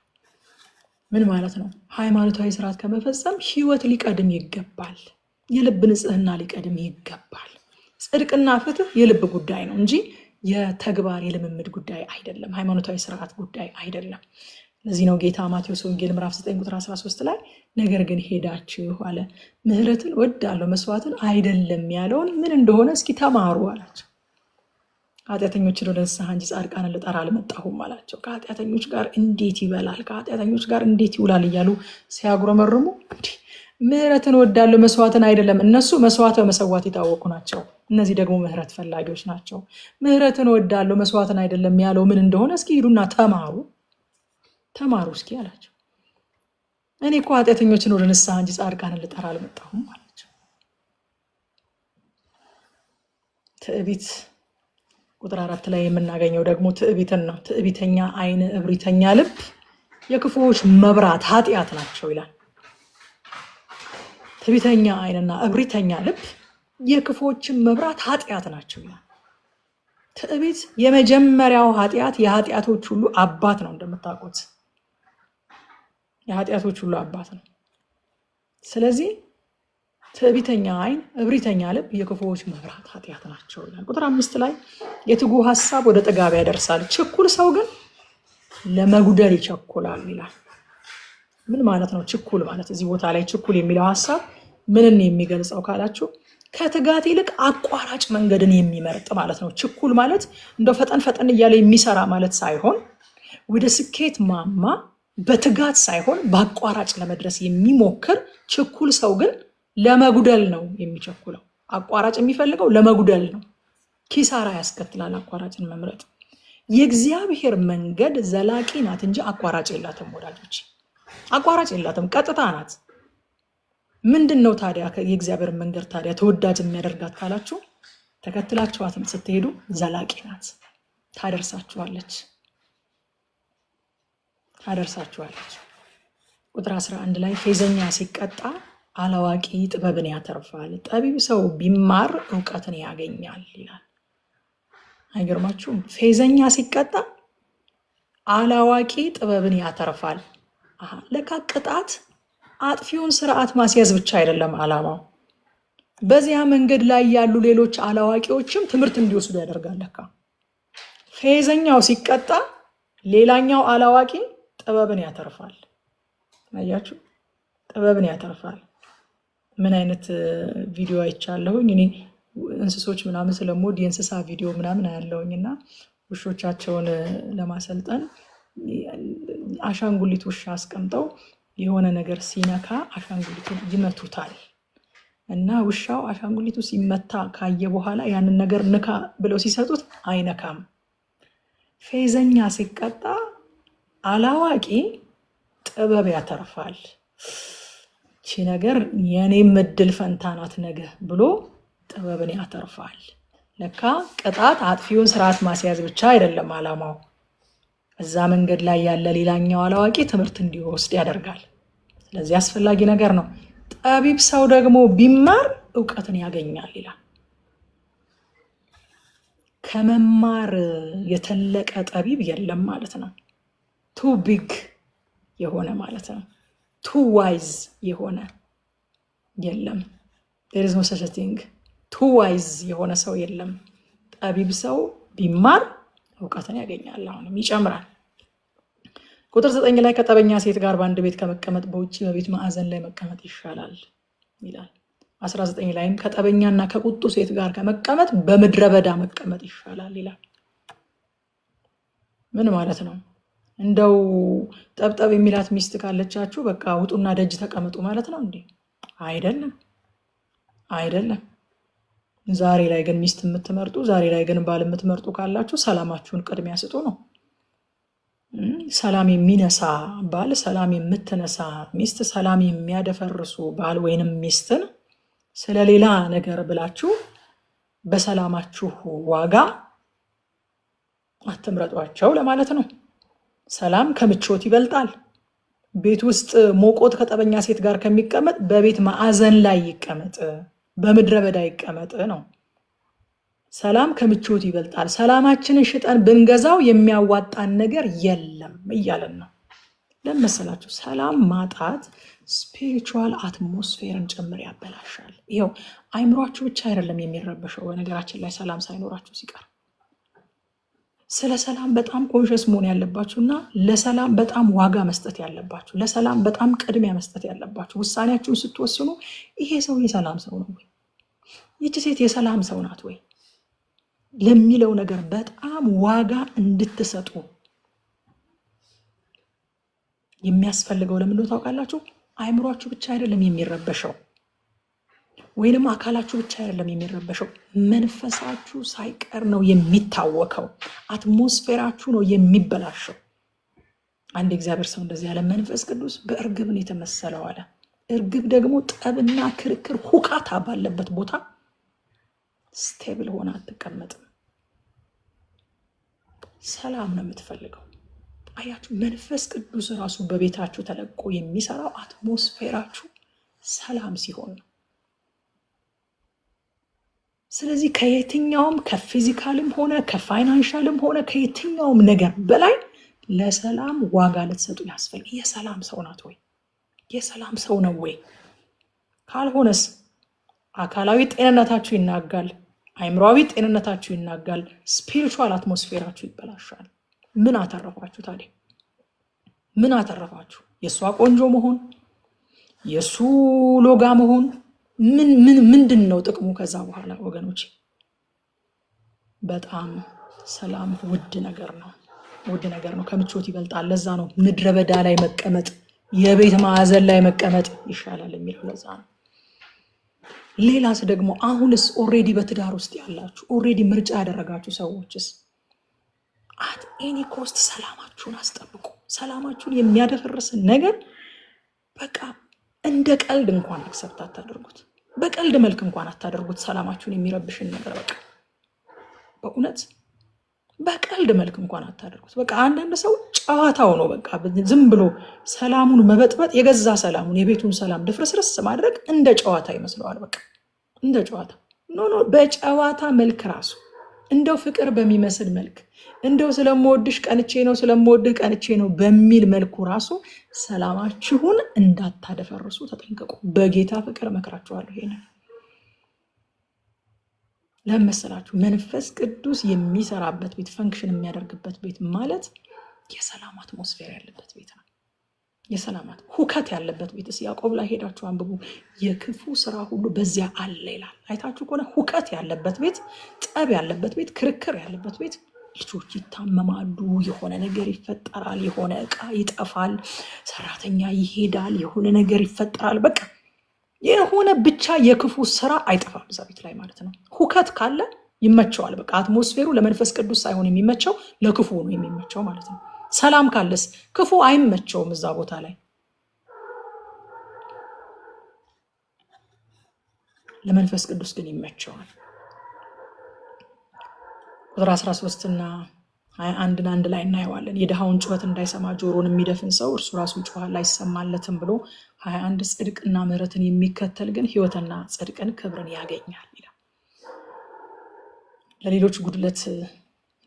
ምን ማለት ነው? ሃይማኖታዊ ስርዓት ከመፈጸም ህይወት ሊቀድም ይገባል። የልብ ንጽህና ሊቀድም ይገባል። ጽድቅና ፍትህ የልብ ጉዳይ ነው እንጂ የተግባር የልምምድ ጉዳይ አይደለም። ሃይማኖታዊ ስርዓት ጉዳይ አይደለም። ለዚህ ነው ጌታ ማቴዎስ ወንጌል ምዕራፍ 9 ቁጥር 13 ላይ ነገር ግን ሄዳችሁ አለ ምህረትን ወዳለው መስዋዕትን አይደለም ያለውን ምን እንደሆነ እስኪ ተማሩ አላቸው። ኃጢአተኞችን ወደ ንስሐ እንጂ ጻድቃንን ልጠራ አልመጣሁም አላቸው። ከኃጢአተኞች ጋር እንዴት ይበላል፣ ከኃጢአተኞች ጋር እንዴት ይውላል እያሉ ሲያጉረመርሙ ምህረትን ወዳለው መስዋዕትን አይደለም። እነሱ መስዋዕት በመሰዋት የታወቁ ናቸው። እነዚህ ደግሞ ምህረት ፈላጊዎች ናቸው። ምህረትን ወዳለው መስዋዕትን አይደለም ያለው ምን እንደሆነ እስኪ ሂዱና ተማሩ እስኪ አላቸው። እኔ እኮ ኃጢአተኞችን ወደ ንስሐ እንጂ ጻድቃንን ልጠራ አልመጣሁም አላቸው። ትዕቢት ቁጥር 4 ላይ የምናገኘው ደግሞ ትዕቢትን ነው። ትዕቢተኛ ዓይን፣ እብሪተኛ ልብ የክፉዎች መብራት ኃጢአት ናቸው ይላል። ትዕቢተኛ ዓይንና እብሪተኛ ልብ የክፉዎችን መብራት ኃጢአት ናቸው ይላል። ትዕቢት የመጀመሪያው ኃጢአት የኃጢአቶች ሁሉ አባት ነው። እንደምታውቁት የኃጢአቶች ሁሉ አባት ነው። ስለዚህ ትዕቢተኛ ዓይን፣ እብሪተኛ ልብ የክፉዎች መብራት ኃጢአት ናቸው ይላል። ቁጥር 5 ላይ የትጉ ሐሳብ ወደ ጥጋብ ያደርሳል፣ ችኩል ሰው ግን ለመጉደል ይቸኩላል ይላል። ምን ማለት ነው ችኩል ማለት? እዚህ ቦታ ላይ ችኩል የሚለው ሐሳብ ምንን የሚገልጸው ካላችሁ ከትጋት ይልቅ አቋራጭ መንገድን የሚመርጥ ማለት ነው። ችኩል ማለት እንደው ፈጠን እያለ የሚሰራ ማለት ሳይሆን ወደ ስኬት ማማ በትጋት ሳይሆን በአቋራጭ ለመድረስ የሚሞክር ችኩል ሰው ግን ለመጉደል ነው የሚቸኩለው። አቋራጭ የሚፈልገው ለመጉደል ነው። ኪሳራ ያስከትላል አቋራጭን መምረጥ። የእግዚአብሔር መንገድ ዘላቂ ናት እንጂ አቋራጭ የላትም ወዳጆች፣ አቋራጭ የላትም፣ ቀጥታ ናት። ምንድን ነው ታዲያ የእግዚአብሔር መንገድ ታዲያ ተወዳጅ የሚያደርጋት ካላችሁ ተከትላችኋትም ስትሄዱ ዘላቂ ናት፣ ታደርሳችኋለች። ቁጥር 11 ላይ ፌዘኛ ሲቀጣ አላዋቂ ጥበብን ያተርፋል፣ ጠቢብ ሰው ቢማር እውቀትን ያገኛል ይላል። አይገርማችሁም? ፌዘኛ ሲቀጣ አላዋቂ ጥበብን ያተርፋል። ለካ ቅጣት አጥፊውን ስርዓት ማስያዝ ብቻ አይደለም አላማው። በዚያ መንገድ ላይ ያሉ ሌሎች አላዋቂዎችም ትምህርት እንዲወስዱ ያደርጋል። ለካ ፌዘኛው ሲቀጣ ሌላኛው አላዋቂ ጥበብን ያተርፋል። አያችሁ? ጥበብን ያተርፋል። ምን አይነት ቪዲዮ አይቻለሁኝ እኔ እንስሶች ምናምን ስለምወድ የእንስሳ ቪዲዮ ምናምን አያለሁኝና ውሾቻቸውን ለማሰልጠን አሻንጉሊት ውሻ አስቀምጠው የሆነ ነገር ሲነካ አሻንጉሊቱን ይመቱታል እና ውሻው አሻንጉሊቱ ሲመታ ካየ በኋላ ያንን ነገር ንካ ብለው ሲሰጡት አይነካም። ፌዘኛ ሲቀጣ አላዋቂ ጥበብ ያተርፋል። ቺ ነገር የኔም እድል ፈንታ ናት ነገ ብሎ ጥበብን ያተርፋል። ለካ ቅጣት አጥፊውን ስርዓት ማስያዝ ብቻ አይደለም አላማው። እዛ መንገድ ላይ ያለ ሌላኛው አላዋቂ ትምህርት እንዲወስድ ያደርጋል። ስለዚህ አስፈላጊ ነገር ነው። ጠቢብ ሰው ደግሞ ቢማር እውቀትን ያገኛል ይላል። ከመማር የተለቀ ጠቢብ የለም ማለት ነው። ቱ ቢግ የሆነ ማለት ነው። ቱ ዋይዝ የሆነ የለም። there is no such a thing። ቱ ዋይዝ የሆነ ሰው የለም። ጠቢብ ሰው ቢማር እውቀትን ያገኛል፣ አሁንም ይጨምራል። ቁጥር 9 ላይ ከጠበኛ ሴት ጋር በአንድ ቤት ከመቀመጥ በውጭ በቤት ማዕዘን ላይ መቀመጥ ይሻላል ይላል። 19 ላይም ከጠበኛና ከቁጡ ሴት ጋር ከመቀመጥ በምድረ በዳ መቀመጥ ይሻላል ይላል። ምን ማለት ነው? እንደው ጠብጠብ የሚላት ሚስት ካለቻችሁ በቃ ውጡና ደጅ ተቀመጡ ማለት ነው እንዴ? አይደለም። ዛሬ ላይ ግን ሚስት የምትመርጡ፣ ዛሬ ላይ ግን ባል የምትመርጡ ካላችሁ ሰላማችሁን ቅድሚያ ስጡ ነው። ሰላም የሚነሳ ባል፣ ሰላም የምትነሳ ሚስት፣ ሰላም የሚያደፈርሱ ባል ወይንም ሚስትን ስለሌላ ነገር ብላችሁ በሰላማችሁ ዋጋ አትምረጧቸው ለማለት ነው። ሰላም ከምቾት ይበልጣል። ቤት ውስጥ ሞቆት ከጠበኛ ሴት ጋር ከሚቀመጥ በቤት ማዕዘን ላይ ይቀመጥ፣ በምድረ በዳ ይቀመጥ ነው። ሰላም ከምቾት ይበልጣል። ሰላማችንን ሽጠን ብንገዛው የሚያዋጣን ነገር የለም እያለን ነው። ለመሰላችሁ ሰላም ማጣት ስፒሪቹዋል አትሞስፌርን ጭምር ያበላሻል። ይኸው አይምሯችሁ ብቻ አይደለም የሚረበሸው። በነገራችን ላይ ሰላም ሳይኖራችሁ ሲቀር ስለ ሰላም በጣም ኮንሽስ መሆን ያለባችሁና ለሰላም በጣም ዋጋ መስጠት ያለባችሁ፣ ለሰላም በጣም ቅድሚያ መስጠት ያለባችሁ። ውሳኔያችሁን ስትወስኑ ይሄ ሰው የሰላም ሰው ነው ወይ፣ ይቺ ሴት የሰላም ሰው ናት ወይ ለሚለው ነገር በጣም ዋጋ እንድትሰጡ የሚያስፈልገው ለምንድነው ታውቃላችሁ? አይምሯችሁ ብቻ አይደለም የሚረበሸው፣ ወይንም አካላችሁ ብቻ አይደለም የሚረበሸው፣ መንፈሳችሁ ሳይቀር ነው የሚታወከው። አትሞስፌራችሁ ነው የሚበላሸው። አንድ እግዚአብሔር ሰው እንደዚህ ያለ መንፈስ ቅዱስ በእርግብን የተመሰለው አለ። እርግብ ደግሞ ጠብና ክርክር ሁካታ ባለበት ቦታ ስቴብል ሆና አትቀመጥም። ሰላም ነው የምትፈልገው። አያችሁ፣ መንፈስ ቅዱስ ራሱ በቤታችሁ ተለቆ የሚሰራው አትሞስፌራችሁ ሰላም ሲሆን ነው። ስለዚህ ከየትኛውም ከፊዚካልም ሆነ ከፋይናንሻልም ሆነ ከየትኛውም ነገር በላይ ለሰላም ዋጋ ልትሰጡ ያስፈልጋል። የሰላም ሰው ናት ወይ? የሰላም ሰው ነው ወይ? ካልሆነስ አካላዊ ጤንነታችሁ ይናጋል፣ አይምሯዊ ጤንነታችሁ ይናጋል፣ ስፒሪቹዋል አትሞስፌራችሁ ይበላሻል። ምን አተረፋችሁ ታዲያ? ምን አተረፋችሁ? የእሷ ቆንጆ መሆን፣ የእሱ ሎጋ መሆን ምንድን ነው ጥቅሙ? ከዛ በኋላ ወገኖች በጣም ሰላም ውድ ነገር ነው፣ ውድ ነገር ነው። ከምቾት ይበልጣል። ለዛ ነው ምድረ በዳ ላይ መቀመጥ፣ የቤት ማዕዘን ላይ መቀመጥ ይሻላል የሚለው ለዛ ነው። ሌላስ ደግሞ አሁንስ ኦሬዲ በትዳር ውስጥ ያላችሁ ኦሬዲ ምርጫ ያደረጋችሁ ሰዎችስ አት ኤኒ ኮስት ሰላማችሁን አስጠብቁ። ሰላማችሁን የሚያደፈርስ ነገር በቃ እንደ ቀልድ እንኳን አክሰፕት አታደርጉት። በቀልድ መልክ እንኳን አታደርጉት። ሰላማችሁን የሚረብሽን ነገር በቃ በእውነት በቀልድ መልክ እንኳን አታደርጉት። በቃ አንዳንድ ሰው ጨዋታው ነው በቃ ዝም ብሎ ሰላሙን መበጥበጥ፣ የገዛ ሰላሙን የቤቱን ሰላም ድፍርስርስ ማድረግ እንደ ጨዋታ ይመስለዋል። በቃ እንደ ጨዋታ ኖ በጨዋታ መልክ ራሱ እንደው ፍቅር በሚመስል መልክ እንደው ስለምወድሽ ቀንቼ ነው ስለምወድህ ቀንቼ ነው በሚል መልኩ ራሱ ሰላማችሁን እንዳታደፈርሱ ተጠንቀቁ። በጌታ ፍቅር እመክራችኋለሁ። ይሄንን ለመሰላችሁ መንፈስ ቅዱስ የሚሰራበት ቤት፣ ፈንክሽን የሚያደርግበት ቤት ማለት የሰላም አትሞስፌር ያለበት ቤት ነው። የሰላማት ሁከት ያለበት ቤትስ ያዕቆብ ላይ ሄዳችሁ አንብቡ። የክፉ ስራ ሁሉ በዚያ አለ ይላል። አይታችሁ ከሆነ ሁከት ያለበት ቤት፣ ጠብ ያለበት ቤት፣ ክርክር ያለበት ቤት ልጆች ይታመማሉ፣ የሆነ ነገር ይፈጠራል፣ የሆነ እቃ ይጠፋል፣ ሰራተኛ ይሄዳል፣ የሆነ ነገር ይፈጠራል። በቃ የሆነ ብቻ የክፉ ስራ አይጠፋም እዛ ቤት ላይ ማለት ነው። ሁከት ካለ ይመቸዋል። በቃ አትሞስፌሩ ለመንፈስ ቅዱስ ሳይሆን የሚመቸው ለክፉ ነው የሚመቸው ማለት ነው። ሰላም ካለስ ክፉ አይመቸውም እዛ ቦታ ላይ። ለመንፈስ ቅዱስ ግን ይመቸዋል። ቁጥር 13 እና 21 አንድ ላይ እናየዋለን። የድሃውን ጩኸት እንዳይሰማ ጆሮን የሚደፍን ሰው እርሱ ራሱ ይጮሃል አይሰማለትም ብሎ 21 ጽድቅና ምሕረትን የሚከተል ግን ሕይወትና ጽድቅን ክብርን ያገኛል ይላል። ለሌሎች ጉድለት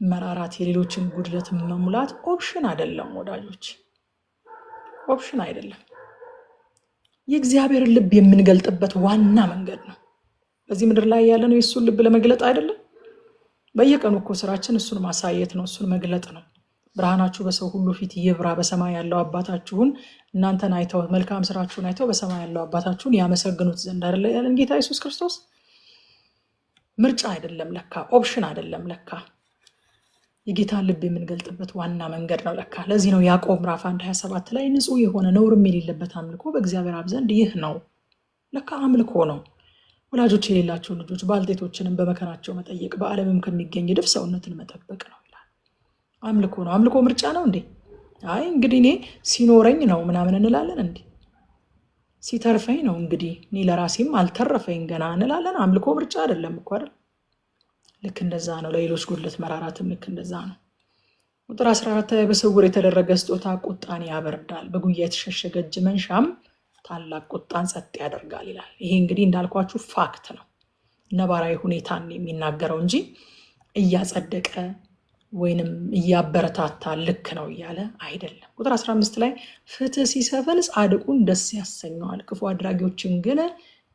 መራራት፣ የሌሎችን ጉድለት መሙላት ኦፕሽን አይደለም ወዳጆች፣ ኦፕሽን አይደለም። የእግዚአብሔርን ልብ የምንገልጥበት ዋና መንገድ ነው። በዚህ ምድር ላይ ያለነው የእሱን ልብ ለመግለጥ አይደለም። በየቀኑ እኮ ስራችን እሱን ማሳየት ነው፣ እሱን መግለጥ ነው። ብርሃናችሁ በሰው ሁሉ ፊት ይብራ፣ በሰማይ ያለው አባታችሁን እናንተን አይተው መልካም ስራችሁን አይተው በሰማይ ያለው አባታችሁን ያመሰግኑት ዘንድ አይደለ ያለን ጌታ ኢየሱስ ክርስቶስ። ምርጫ አይደለም ለካ፣ ኦፕሽን አይደለም ለካ፣ የጌታን ልብ የምንገልጥበት ዋና መንገድ ነው ለካ። ለዚህ ነው ያዕቆብ ምዕራፍ 1:27 ላይ ንጹሕ የሆነ ነውርም የሌለበት አምልኮ በእግዚአብሔር አብ ዘንድ ይህ ነው። ለካ አምልኮ ነው። ወላጆች የሌላቸው ልጆች ባልቴቶችንም በመከራቸው መጠየቅ፣ በዓለምም ከሚገኝ ድፍ ሰውነትን መጠበቅ ነው ይላል። አምልኮ ነው። አምልኮ ምርጫ ነው እንዴ? አይ እንግዲህ እኔ ሲኖረኝ ነው ምናምን እንላለን እንዴ? ሲተርፈኝ ነው እንግዲህ እኔ ለራሴም አልተረፈኝ ገና እንላለን። አምልኮ ምርጫ አይደለም እኮ አይደል? ልክ እንደዛ ነው። ለሌሎች ጉድለት መራራትም ልክ እንደዛ ነው። ቁጥር 14 ላይ በስውር የተደረገ ስጦታ ቁጣን ያበርዳል፣ በጉያ የተሸሸገ እጅ መንሻም ታላቅ ቁጣን ጸጥ ያደርጋል ይላል። ይሄ እንግዲህ እንዳልኳችሁ ፋክት ነው፣ ነባራዊ ሁኔታን የሚናገረው እንጂ እያጸደቀ ወይንም እያበረታታ ልክ ነው እያለ አይደለም። ቁጥር 15 ላይ ፍትህ ሲሰፍን ጻድቁን ደስ ያሰኘዋል፣ ክፉ አድራጊዎችን ግን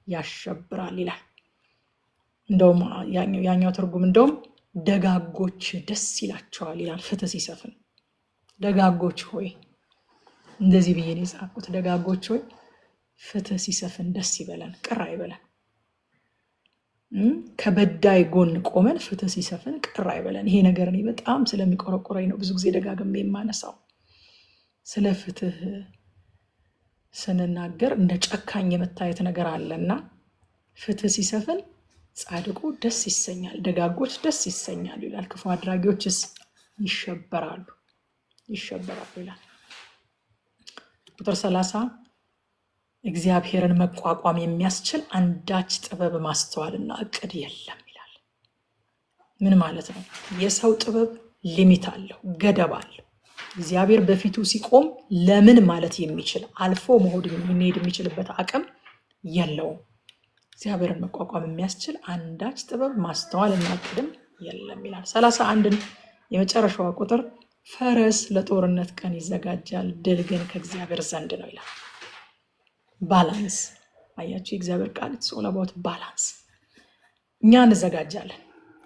ያሸብራል ይላል። እንደውም ያኛው ትርጉም እንደውም ደጋጎች ደስ ይላቸዋል ይላል። ፍትህ ሲሰፍን ደጋጎች ሆይ፣ እንደዚህ ብዬ ነው የጻፍኩት። ደጋጎች ሆይ ፍትህ ሲሰፍን ደስ ይበለን፣ ቅር አይበለን። ከበዳይ ጎን ቆመን ፍትህ ሲሰፍን ቅር አይበለን። ይሄ ነገር እኔ በጣም ስለሚቆረቆረኝ ነው ብዙ ጊዜ ደጋግሜ የማነሳው። ስለ ፍትህ ስንናገር እንደ ጨካኝ የመታየት ነገር አለና ፍትህ ሲሰፍን ጻድቁ ደስ ይሰኛል፣ ደጋጎች ደስ ይሰኛሉ ይላል። ክፉ አድራጊዎችስ ይሸበራሉ ይላል። ቁጥር 30 እግዚአብሔርን መቋቋም የሚያስችል አንዳች ጥበብ ማስተዋልና እቅድ የለም ይላል። ምን ማለት ነው? የሰው ጥበብ ሊሚት አለው፣ ገደብ አለው። እግዚአብሔር በፊቱ ሲቆም ለምን ማለት የሚችል አልፎ መሄድ የሚችልበት አቅም የለውም። እግዚአብሔርን መቋቋም የሚያስችል አንዳች ጥበብ ማስተዋልና እቅድም የለም ይላል። 31ን የመጨረሻዋ ቁጥር ፈረስ ለጦርነት ቀን ይዘጋጃል፣ ድል ግን ከእግዚአብሔር ዘንድ ነው ይላል። ባላንስ አያችሁ፣ የእግዚአብሔር ቃል ሶል አባውት ባላንስ። እኛ እንዘጋጃለን፣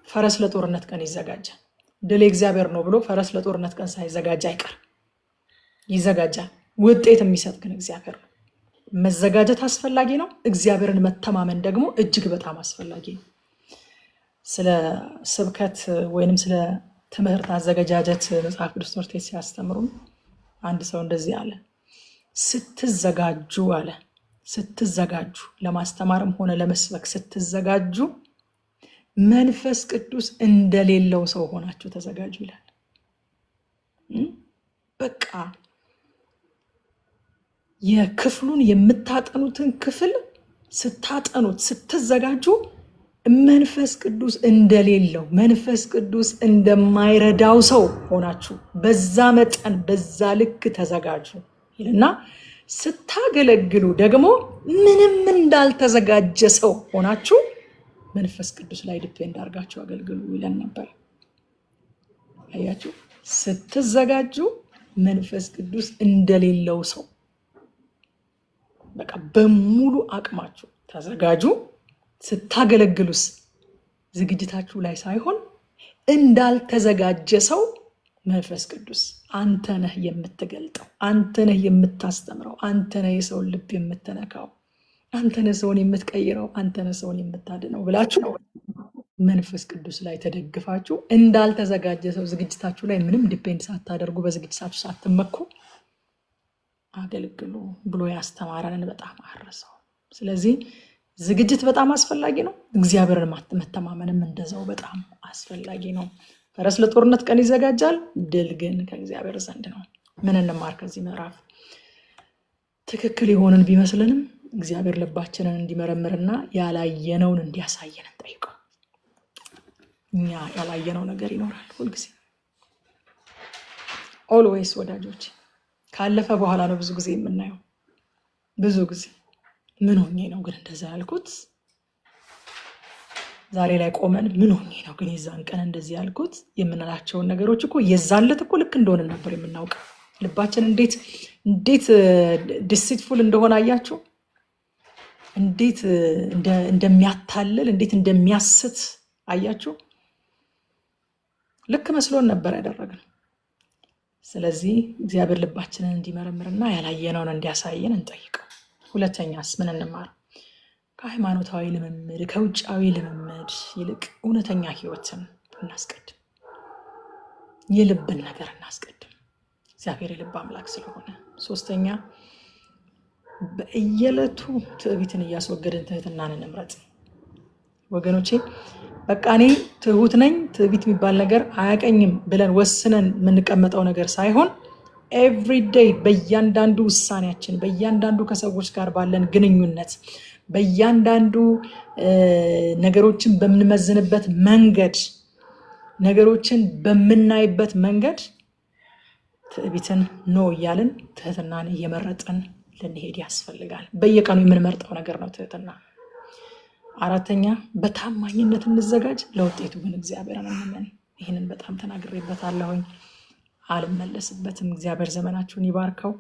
ፈረስ ለጦርነት ቀን ይዘጋጃል። ድል የእግዚአብሔር ነው ብሎ ፈረስ ለጦርነት ቀን ሳይዘጋጅ አይቀር፣ ይዘጋጃል። ውጤት የሚሰጥ ግን እግዚአብሔር ነው። መዘጋጀት አስፈላጊ ነው። እግዚአብሔርን መተማመን ደግሞ እጅግ በጣም አስፈላጊ ነው። ስለ ስብከት ወይንም ስለ ትምህርት አዘገጃጀት መጽሐፍ ቅዱስ ትምህርት ቤት ሲያስተምሩን አንድ ሰው እንደዚህ አለ፣ ስትዘጋጁ አለ፣ ስትዘጋጁ ለማስተማርም ሆነ ለመስበክ ስትዘጋጁ መንፈስ ቅዱስ እንደሌለው ሰው ሆናችሁ ተዘጋጁ ይላል። በቃ የክፍሉን የምታጠኑትን ክፍል ስታጠኑት ስትዘጋጁ መንፈስ ቅዱስ እንደሌለው መንፈስ ቅዱስ እንደማይረዳው ሰው ሆናችሁ በዛ መጠን በዛ ልክ ተዘጋጁ ይልና ስታገለግሉ ደግሞ ምንም እንዳልተዘጋጀ ሰው ሆናችሁ መንፈስ ቅዱስ ላይ ዲፔንድ አድርጋችሁ አገልግሉ ይለን ነበር። አያችሁ፣ ስትዘጋጁ መንፈስ ቅዱስ እንደሌለው ሰው በቃ በሙሉ አቅማችሁ ተዘጋጁ። ስታገለግሉስ ዝግጅታችሁ ላይ ሳይሆን እንዳልተዘጋጀ ሰው መንፈስ ቅዱስ አንተ ነህ የምትገልጠው፣ አንተ ነህ የምታስተምረው፣ አንተ ነህ የሰውን ልብ የምትነካው፣ አንተ ነህ ሰውን የምትቀይረው፣ አንተ ነህ ሰውን የምታድነው ብላችሁ መንፈስ ቅዱስ ላይ ተደግፋችሁ እንዳልተዘጋጀ ሰው ዝግጅታችሁ ላይ ምንም ዲፔንድ ሳታደርጉ በዝግጅታችሁ ሳትመኩ አገልግሉ ብሎ ያስተማረንን በጣም አረሰው። ስለዚህ ዝግጅት በጣም አስፈላጊ ነው። እግዚአብሔርን መተማመንም እንደዛው በጣም አስፈላጊ ነው። ፈረስ ለጦርነት ቀን ይዘጋጃል፣ ድል ግን ከእግዚአብሔር ዘንድ ነው። ምን እንማር ከዚህ ምዕራፍ? ትክክል የሆንን ቢመስልንም እግዚአብሔር ልባችንን እንዲመረምርና ያላየነውን እንዲያሳየን እንጠይቀው። እኛ ያላየነው ነገር ይኖራል ሁልጊዜ ኦልዌይስ ወዳጆች። ካለፈ በኋላ ነው ብዙ ጊዜ የምናየው። ብዙ ጊዜ ምን ሆኜ ነው ግን እንደዛ ያልኩት? ዛሬ ላይ ቆመን ምን ሆኜ ነው ግን የዛን ቀን እንደዚህ ያልኩት የምንላቸውን ነገሮች እኮ የዛን ዕለት እኮ ልክ እንደሆነ ነበር የምናውቀው። ልባችን እንዴት ዲሲትፉል እንደሆነ አያችሁ? እንዴት እንደሚያታልል እንዴት እንደሚያስት አያችሁ? ልክ መስሎን ነበር ያደረግነው። ስለዚህ እግዚአብሔር ልባችንን እንዲመረምርና ያላየነውን እንዲያሳየን እንጠይቀው። ሁለተኛስ ምን እንማር? ከሃይማኖታዊ ልምምድ ከውጫዊ ልምምድ ይልቅ እውነተኛ ህይወትን እናስቀድም። የልብን ነገር እናስቀድም። እግዚአብሔር የልብ አምላክ ስለሆነ። ሶስተኛ በየዕለቱ ትዕቢትን እያስወገድን ትህትናን እንምረጥ። ወገኖቼ በቃ እኔ ትሁት ነኝ፣ ትዕቢት የሚባል ነገር አያቀኝም ብለን ወስነን የምንቀመጠው ነገር ሳይሆን ኤቭሪዴይ በእያንዳንዱ ውሳኔያችን፣ በእያንዳንዱ ከሰዎች ጋር ባለን ግንኙነት፣ በእያንዳንዱ ነገሮችን በምንመዝንበት መንገድ፣ ነገሮችን በምናይበት መንገድ ትዕቢትን ኖ እያልን ትህትናን እየመረጥን ልንሄድ ያስፈልጋል። በየቀኑ የምንመርጠው ነገር ነው ትህትና። አራተኛ በታማኝነት እንዘጋጅ፣ ለውጤቱ ግን እግዚአብሔርን እንመን። ይህንን በጣም ተናግሬበታለሁኝ፣ አልመለስበትም። እግዚአብሔር ዘመናችሁን ይባርከው።